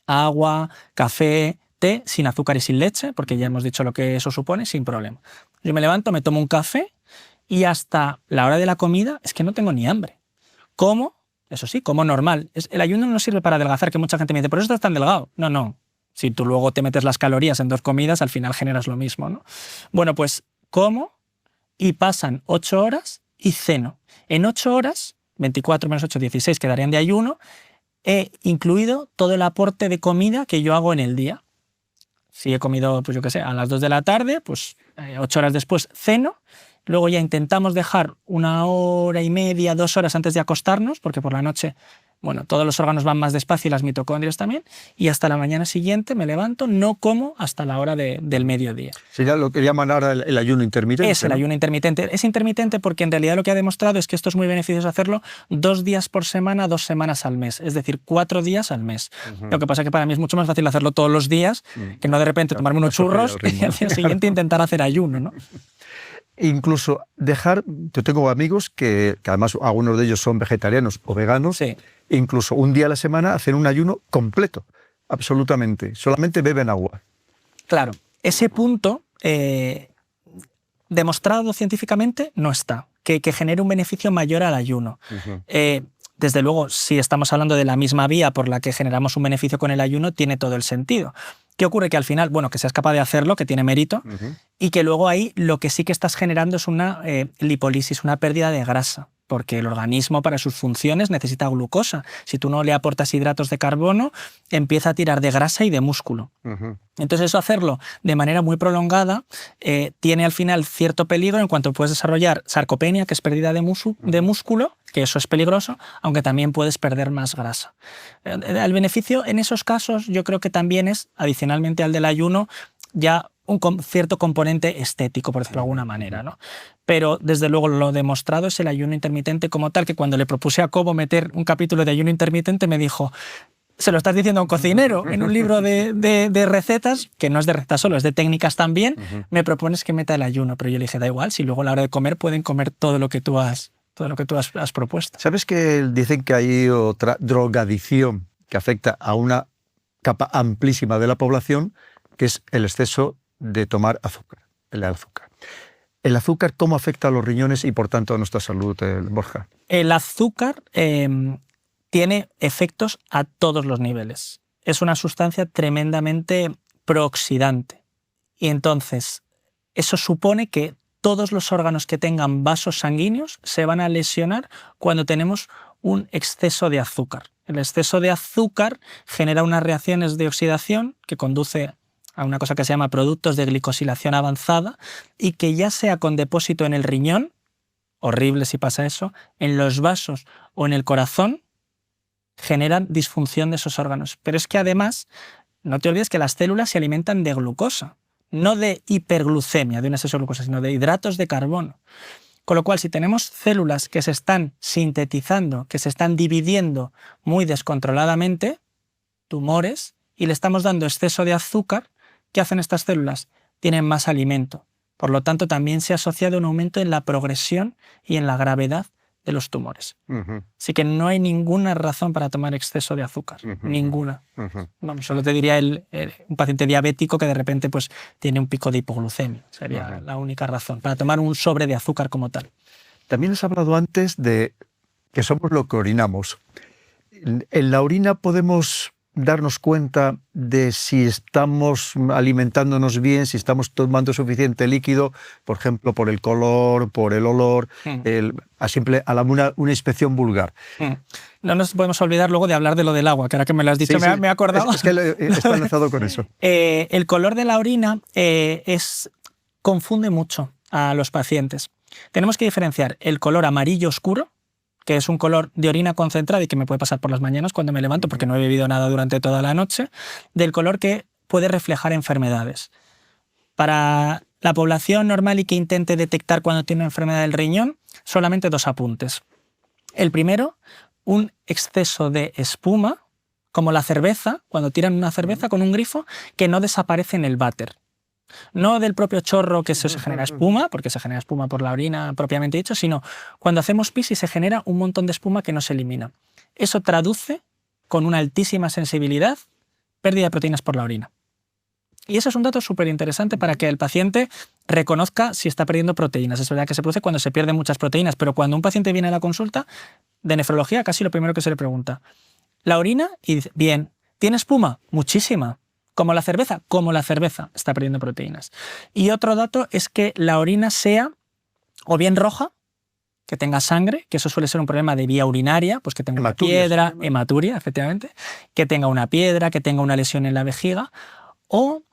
agua, café, té, sin azúcar y sin leche, porque ya hemos dicho lo que eso supone, sin problema. Yo me levanto, me tomo un café y hasta la hora de la comida es que no tengo ni hambre. Como, eso sí, como normal. El ayuno no sirve para adelgazar, que mucha gente me dice, ¿por eso estás tan delgado? No, no. Si tú luego te metes las calorías en 2 comidas, al final generas lo mismo, ¿no? Bueno, pues como y pasan 8 horas y ceno. En 8 horas, 24 menos 8, 16 quedarían de ayuno, he incluido todo el aporte de comida que yo hago en el día. Si he comido, pues yo qué sé, a las 2 de la tarde, pues 8 horas después ceno. Luego ya intentamos dejar 1 hora y media, 2 horas antes de acostarnos, porque por la noche, bueno, todos los órganos van más despacio y las mitocondrias también. Y hasta la mañana siguiente me levanto, no como hasta la hora del mediodía. Sería lo que llaman ahora el ayuno intermitente. Es el ayuno intermitente. Es intermitente porque en realidad lo que ha demostrado es que esto es muy beneficioso hacerlo 2 días por semana, 2 semanas al mes. Es decir, 4 días al mes. Lo que pasa es que para mí es mucho más fácil hacerlo todos los días que no de repente tomarme unos churros y al día siguiente intentar hacer ayuno, ¿no? Incluso dejar, yo tengo amigos que además algunos de ellos son vegetarianos o veganos, Sí. incluso un día a la semana hacen un ayuno completo, absolutamente, solamente beben agua. Claro, ese punto demostrado científicamente no está, que genere un beneficio mayor al ayuno. Desde luego, si estamos hablando de la misma vía por la que generamos un beneficio con el ayuno, tiene todo el sentido. ¿Qué ocurre? Que al final, bueno, que seas capaz de hacerlo, que tiene mérito, y que luego ahí lo que sí que estás generando es una lipólisis, una pérdida de grasa, porque el organismo para sus funciones necesita glucosa. Si tú no le aportas hidratos de carbono, empieza a tirar de grasa y de músculo. Entonces eso hacerlo de manera muy prolongada tiene al final cierto peligro en cuanto puedes desarrollar sarcopenia, que es pérdida de músculo, que eso es peligroso, aunque también puedes perder más grasa. El beneficio en esos casos yo creo que también es, adicionalmente al del ayuno, ya un cierto componente estético, por decirlo de alguna manera, ¿no? Pero desde luego lo demostrado es el ayuno intermitente como tal, que cuando le propuse a Cobo meter un capítulo de ayuno intermitente me dijo, se lo estás diciendo a un cocinero en un libro de recetas, que no es de recetas solo, es de técnicas también, me propones que meta el ayuno, pero yo le dije, da igual, si luego a la hora de comer pueden comer todo lo que tú has propuesto. ¿Sabes que dicen que hay otra drogadicción que afecta a una capa amplísima de la población, que es el exceso de tomar azúcar, el azúcar? ¿El azúcar cómo afecta a los riñones y por tanto a nuestra salud, Borja? El azúcar tiene efectos a todos los niveles. Es una sustancia tremendamente prooxidante. Y entonces, eso supone que todos los órganos que tengan vasos sanguíneos se van a lesionar cuando tenemos un exceso de azúcar. El exceso de azúcar genera unas reacciones de oxidación que conduce a una cosa que se llama productos de glicosilación avanzada y que ya sea con depósito en el riñón, horrible si pasa eso, en los vasos o en el corazón, generan disfunción de esos órganos. Pero es que además, no te olvides que las células se alimentan de glucosa, no de hiperglucemia, de un exceso de glucosa, sino de hidratos de carbono. Con lo cual, si tenemos células que se están sintetizando, que se están dividiendo muy descontroladamente, tumores, y le estamos dando exceso de azúcar, ¿qué hacen estas células? Tienen más alimento. Por lo tanto, también se ha asociado un aumento en la progresión y en la gravedad de los tumores. Así que no hay ninguna razón para tomar exceso de azúcar. Ninguna. Vamos, solo te diría un paciente diabético que de repente pues, tiene un pico de hipoglucemia. Sería la única razón para tomar un sobre de azúcar como tal. También has hablado antes de que somos lo que orinamos. En la orina podemos darnos cuenta de si estamos alimentándonos bien, si estamos tomando suficiente líquido, por ejemplo, por el color, por el olor, una inspección vulgar. No nos podemos olvidar luego de hablar de lo del agua, que ahora que me lo has dicho, sí, me he acordado. Es que está enlazado con eso. El color de la orina confunde mucho a los pacientes. Tenemos que diferenciar el color amarillo oscuro, que es un color de orina concentrada y que me puede pasar por las mañanas cuando me levanto porque no he bebido nada durante toda la noche, del color que puede reflejar enfermedades. Para la población normal y que intente detectar cuando tiene una enfermedad del riñón, solamente 2 apuntes. El primero, un exceso de espuma, como la cerveza, cuando tiran una cerveza con un grifo, que no desaparece en el váter. No del propio chorro que se genera espuma, porque se genera espuma por la orina propiamente dicho, sino cuando hacemos pis y se genera un montón de espuma que no se elimina. Eso traduce con una altísima sensibilidad pérdida de proteínas por la orina. Y eso es un dato súper interesante para que el paciente reconozca si está perdiendo proteínas. Es verdad que se produce cuando se pierden muchas proteínas, pero cuando un paciente viene a la consulta de nefrología, casi lo primero que se le pregunta, ¿la orina? Y dice, bien. ¿Tiene espuma? Muchísima. ¿Como la cerveza? Como la cerveza está perdiendo proteínas. Y otro dato es que la orina sea o bien roja, que tenga sangre, que eso suele ser un problema de vía urinaria, pues que tenga una piedra, hematuria, efectivamente, que tenga una piedra, que tenga una lesión en la vejiga, o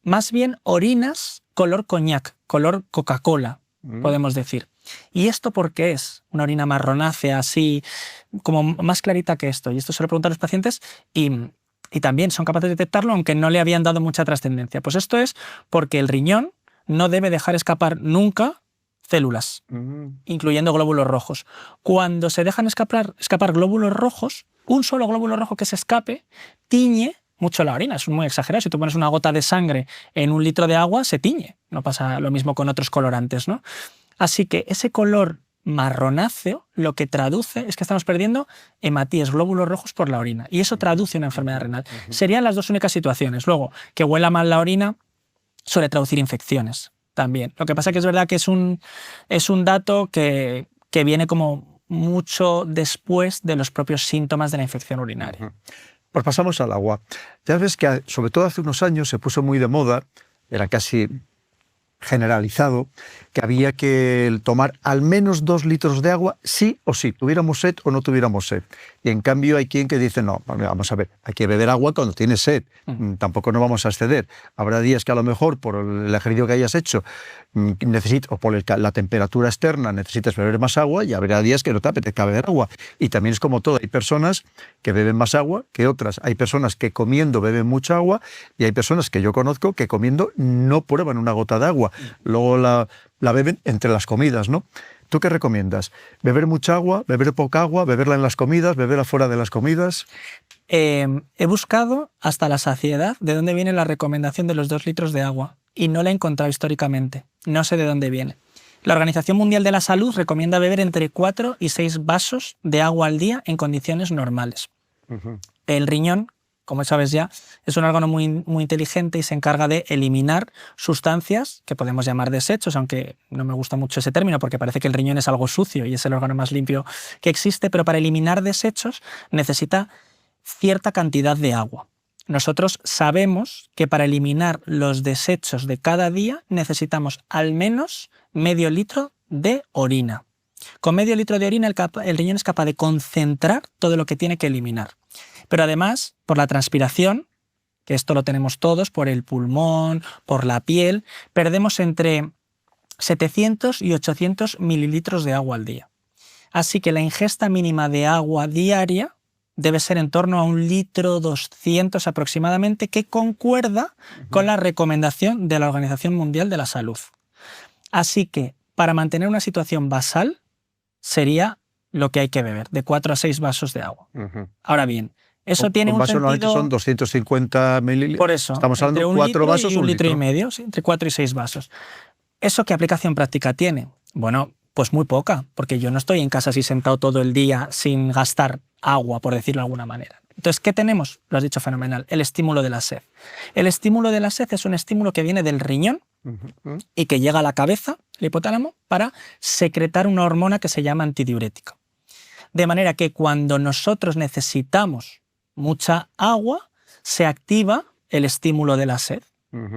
más bien orinas color coñac, color Coca-Cola, podemos decir. ¿Y esto por qué es? Una orina marronácea, así, como más clarita que esto. Y esto se lo preguntan a los pacientes y también son capaces de detectarlo, aunque no le habían dado mucha trascendencia. Pues esto es porque el riñón no debe dejar escapar nunca células, incluyendo glóbulos rojos. Cuando se dejan escapar glóbulos rojos, un solo glóbulo rojo que se escape tiñe mucho la orina. Es muy exagerado. Si tú pones una gota de sangre en un litro de agua, se tiñe. No pasa lo mismo con otros colorantes, ¿no? Así que ese color marronáceo lo que traduce es que estamos perdiendo hematíes, glóbulos rojos por la orina. Y eso traduce una enfermedad renal. Serían las dos únicas situaciones. Luego, que huela mal la orina suele traducir infecciones también. Lo que pasa es que es verdad que es un dato que viene como mucho después de los propios síntomas de la infección urinaria. Pues pasamos al agua. Ya ves que sobre todo hace unos años se puso muy de moda, era casi generalizado, que había que tomar al menos 2 litros de agua sí o sí, tuviéramos sed o no tuviéramos sed. Y en cambio hay quien que dice, no, vamos a ver, hay que beber agua cuando tienes sed, tampoco nos vamos a exceder. Habrá días que a lo mejor por el ejercicio que hayas hecho o por la temperatura externa necesitas beber más agua y habrá días que no te apetezca beber agua. Y también es como todo, hay personas que beben más agua que otras. Hay personas que comiendo beben mucha agua y hay personas que yo conozco que comiendo no prueban una gota de agua. Luego la beben entre las comidas, ¿no? ¿Tú qué recomiendas? ¿Beber mucha agua? ¿Beber poca agua? ¿Beberla en las comidas? ¿Beberla fuera de las comidas? He buscado hasta la saciedad de dónde viene la recomendación de los 2 litros de agua y no la he encontrado históricamente. No sé de dónde viene. La Organización Mundial de la Salud recomienda beber entre 4 y 6 vasos de agua al día en condiciones normales. El riñón, como sabes ya, es un órgano muy, muy inteligente y se encarga de eliminar sustancias que podemos llamar desechos, aunque no me gusta mucho ese término porque parece que el riñón es algo sucio y es el órgano más limpio que existe, pero para eliminar desechos necesita cierta cantidad de agua. Nosotros sabemos que para eliminar los desechos de cada día necesitamos al menos medio litro de orina. Con medio litro de orina el riñón es capaz de concentrar todo lo que tiene que eliminar. Pero además, por la transpiración, que esto lo tenemos todos, por el pulmón, por la piel, perdemos entre 700 y 800 mililitros de agua al día. Así que la ingesta mínima de agua diaria debe ser en torno a 1,2 litros aproximadamente, que concuerda con la recomendación de la Organización Mundial de la Salud. Así que, para mantener una situación basal, sería lo que hay que beber, de 4 a 6 vasos de agua. Ahora bien, eso tiene un sentido... normalmente son 250 mililitros. Por eso, estamos hablando de 4 vasos y 1,5 litro, sí, entre 4 y 6 vasos. ¿Eso qué aplicación práctica tiene? Bueno, pues muy poca, porque yo no estoy en casa así sentado todo el día sin gastar agua, por decirlo de alguna manera. Entonces, ¿qué tenemos? Lo has dicho fenomenal, el estímulo de la sed. El estímulo de la sed es un estímulo que viene del riñón y que llega a la cabeza, el hipotálamo, para secretar una hormona que se llama antidiurética. De manera que cuando nosotros necesitamos mucha agua, se activa el estímulo de la sed.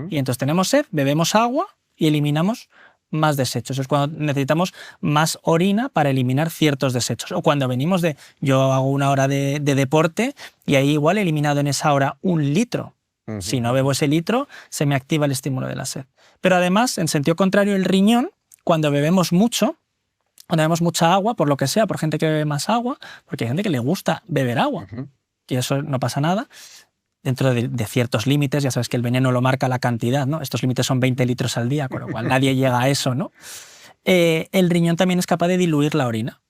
Y entonces tenemos sed, bebemos agua y eliminamos más desechos. Es cuando necesitamos más orina para eliminar ciertos desechos. O cuando venimos yo hago 1 hora de deporte y ahí igual he eliminado en esa hora 1 litro. Si no bebo ese litro, se me activa el estímulo de la sed. Pero además, en sentido contrario, el riñón, cuando bebemos mucho, cuando bebemos mucha agua, por lo que sea, por gente que bebe más agua, porque hay gente que le gusta beber agua, y eso no pasa nada, dentro de ciertos límites. Ya sabes que el veneno lo marca la cantidad, ¿no? Estos límites son 20 litros al día, con lo cual nadie llega a eso, ¿no? el riñón también es capaz de diluir la orina.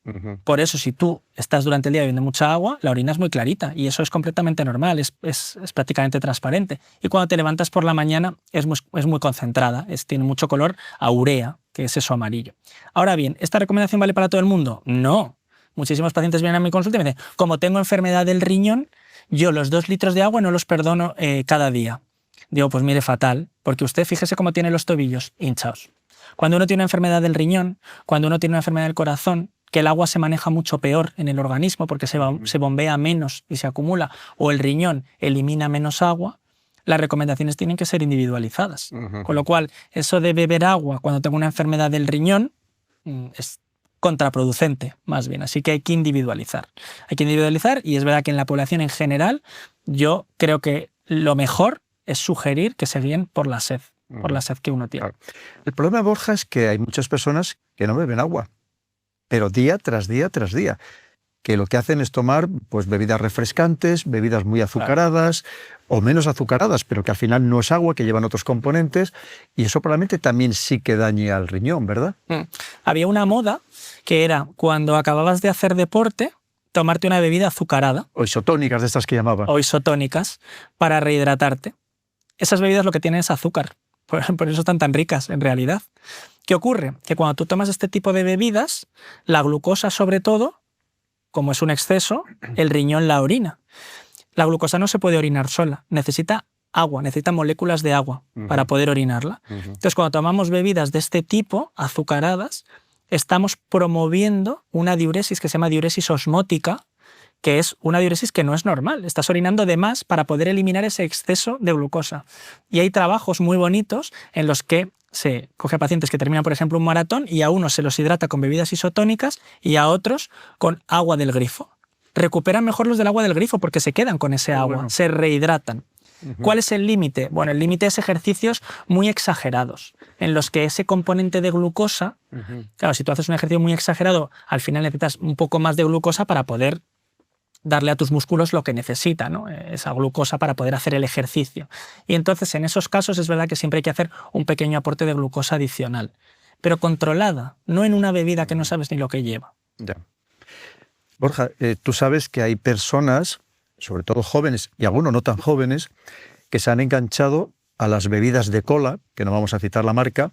Por eso, si tú estás durante el día bebiendo mucha agua, la orina es muy clarita y eso es completamente normal, es prácticamente transparente. Y cuando te levantas por la mañana es muy concentrada, tiene mucho color a urea, que es eso amarillo. Ahora bien, ¿esta recomendación vale para todo el mundo? No. Muchísimos pacientes vienen a mi consulta y me dicen, como tengo enfermedad del riñón, yo los 2 litros de agua no los perdono cada día. Digo, pues mire, fatal, porque usted fíjese cómo tiene los tobillos hinchados. Cuando uno tiene una enfermedad del riñón, cuando uno tiene una enfermedad del corazón, que el agua se maneja mucho peor en el organismo porque se bombea menos y se acumula, o el riñón elimina menos agua, las recomendaciones tienen que ser individualizadas. Con lo cual, eso de beber agua cuando tengo una enfermedad del riñón es contraproducente, más bien. Así que hay que individualizar. Hay que individualizar y es verdad que en la población en general yo creo que lo mejor es sugerir que se guíen por la sed que uno tiene. Claro. El problema, Borja, es que hay muchas personas que no beben agua, pero día tras día tras día, que lo que hacen es tomar pues, bebidas refrescantes, bebidas muy azucaradas o menos azucaradas, pero que al final no es agua, que llevan otros componentes, y eso probablemente también sí que dañe al riñón, ¿verdad? Había una moda que era cuando acababas de hacer deporte, tomarte una bebida azucarada. O isotónicas de estas que llamaban. O isotónicas, para rehidratarte. Esas bebidas lo que tienen es azúcar, por eso están tan ricas en realidad. ¿Qué ocurre? Que cuando tú tomas este tipo de bebidas, la glucosa sobre todo, como es un exceso, el riñón la orina. La glucosa no se puede orinar sola, necesita agua, necesita moléculas de agua para poder orinarla. Entonces, cuando tomamos bebidas de este tipo, azucaradas, estamos promoviendo una diuresis que se llama diuresis osmótica, que es una diuresis que no es normal. Estás orinando de más para poder eliminar ese exceso de glucosa. Y hay trabajos muy bonitos en los que se coge a pacientes que terminan, por ejemplo, un maratón y a unos se los hidrata con bebidas isotónicas y a otros con agua del grifo. Recuperan mejor los del agua del grifo porque se quedan con ese agua, se rehidratan. ¿Cuál es el límite? Bueno, el límite es ejercicios muy exagerados, en los que ese componente de glucosa, claro, si tú haces un ejercicio muy exagerado, al final necesitas un poco más de glucosa para poder darle a tus músculos lo que necesita, ¿no? Esa glucosa para poder hacer el ejercicio. Y entonces en esos casos es verdad que siempre hay que hacer un pequeño aporte de glucosa adicional, pero controlada, no en una bebida que no sabes ni lo que lleva. Ya. Borja, tú sabes que hay personas, sobre todo jóvenes y algunos no tan jóvenes, que se han enganchado a las bebidas de cola, que no vamos a citar la marca,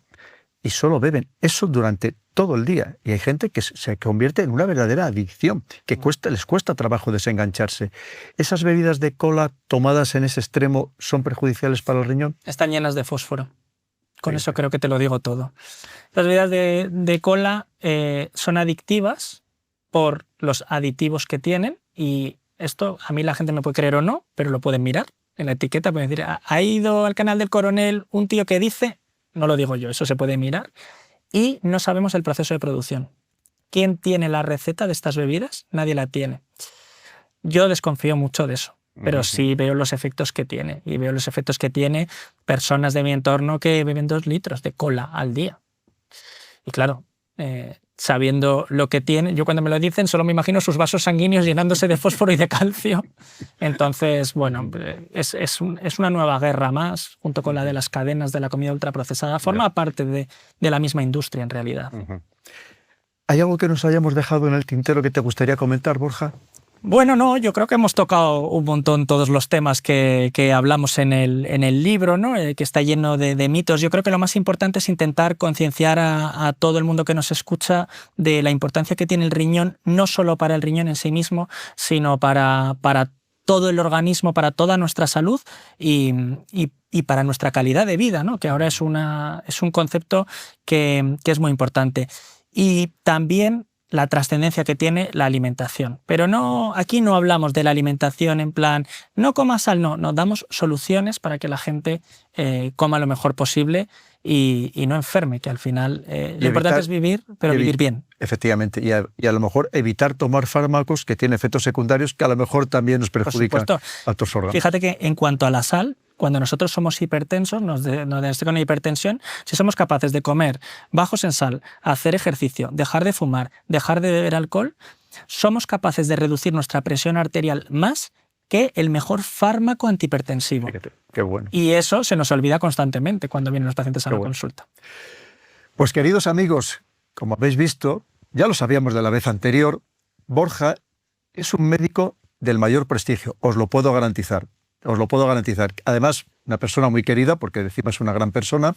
y solo beben eso durante todo el día. Y hay gente que se convierte en una verdadera adicción, que les cuesta trabajo desengancharse. ¿Esas bebidas de cola tomadas en ese extremo son perjudiciales para el riñón? Están llenas de fósforo. Con eso creo que te lo digo todo. Las bebidas de cola son adictivas por los aditivos que tienen, y esto a mí la gente me puede creer o no, pero lo pueden mirar en la etiqueta. Pueden decir, ha ido al canal del Coronel un tío que dice... No lo digo yo, eso se puede mirar. Y no sabemos el proceso de producción. ¿Quién tiene la receta de estas bebidas? Nadie la tiene. Yo desconfío mucho de eso, pero sí veo los efectos que tiene. Y veo los efectos que tiene personas de mi entorno que beben 2 litros de cola al día. Y claro, sabiendo lo que tiene, yo cuando me lo dicen solo me imagino sus vasos sanguíneos llenándose de fósforo y de calcio. Entonces, bueno, es una nueva guerra más, junto con la de las cadenas de la comida ultraprocesada. Forma parte de la misma industria, en realidad. ¿Hay algo que nos hayamos dejado en el tintero que te gustaría comentar, Borja? Bueno, no, yo creo que hemos tocado un montón todos los temas que hablamos en el libro, ¿no? Que está lleno de mitos. Yo creo que lo más importante es intentar concienciar a todo el mundo que nos escucha de la importancia que tiene el riñón, no solo para el riñón en sí mismo, sino para todo el organismo, para toda nuestra salud y para nuestra calidad de vida, ¿no? Que ahora es un concepto que es muy importante. Y también la trascendencia que tiene la alimentación. Pero aquí no hablamos de la alimentación en plan, no comas sal, no, damos soluciones para que la gente coma lo mejor posible y no enferme, que al final lo importante es vivir, pero vivir bien. Efectivamente, y a lo mejor evitar tomar fármacos que tienen efectos secundarios que a lo mejor también nos perjudican a otros órganos. Fíjate que en cuanto a la sal, cuando nosotros somos hipertensos, nos diagnostican una hipertensión, si somos capaces de comer bajos en sal, hacer ejercicio, dejar de fumar, dejar de beber alcohol, somos capaces de reducir nuestra presión arterial más que el mejor fármaco antihipertensivo. Fíjate, qué bueno. Y eso se nos olvida constantemente cuando vienen los pacientes a la consulta. Pues queridos amigos, como habéis visto, ya lo sabíamos de la vez anterior, Borja es un médico del mayor prestigio, os lo puedo garantizar. Os lo puedo garantizar. Además, una persona muy querida, porque encima es una gran persona,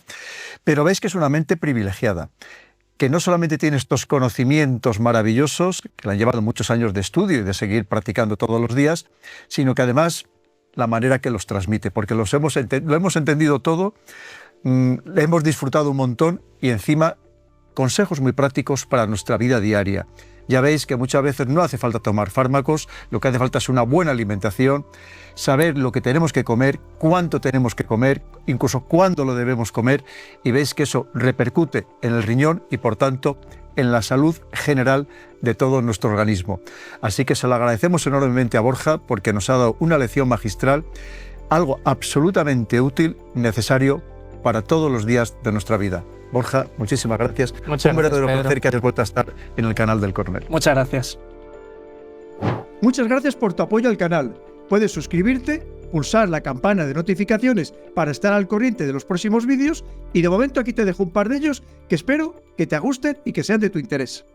pero veis que es una mente privilegiada, que no solamente tiene estos conocimientos maravillosos, que le han llevado muchos años de estudio y de seguir practicando todos los días, sino que además la manera que los transmite, porque lo hemos entendido todo, le hemos disfrutado un montón y encima consejos muy prácticos para nuestra vida diaria. Ya veis que muchas veces no hace falta tomar fármacos, lo que hace falta es una buena alimentación, saber lo que tenemos que comer, cuánto tenemos que comer, incluso cuándo lo debemos comer, y veis que eso repercute en el riñón y por tanto en la salud general de todo nuestro organismo. Así que se lo agradecemos enormemente a Borja porque nos ha dado una lección magistral, algo absolutamente útil, necesario para todos los días de nuestra vida. Borja, muchísimas gracias. Muchas Un verdadero gracias, placer que hayas vuelto a estar en el canal del Coronel. Muchas gracias. Muchas gracias por tu apoyo al canal. Puedes suscribirte, pulsar la campana de notificaciones para estar al corriente de los próximos vídeos y de momento aquí te dejo un par de ellos que espero que te gusten y que sean de tu interés.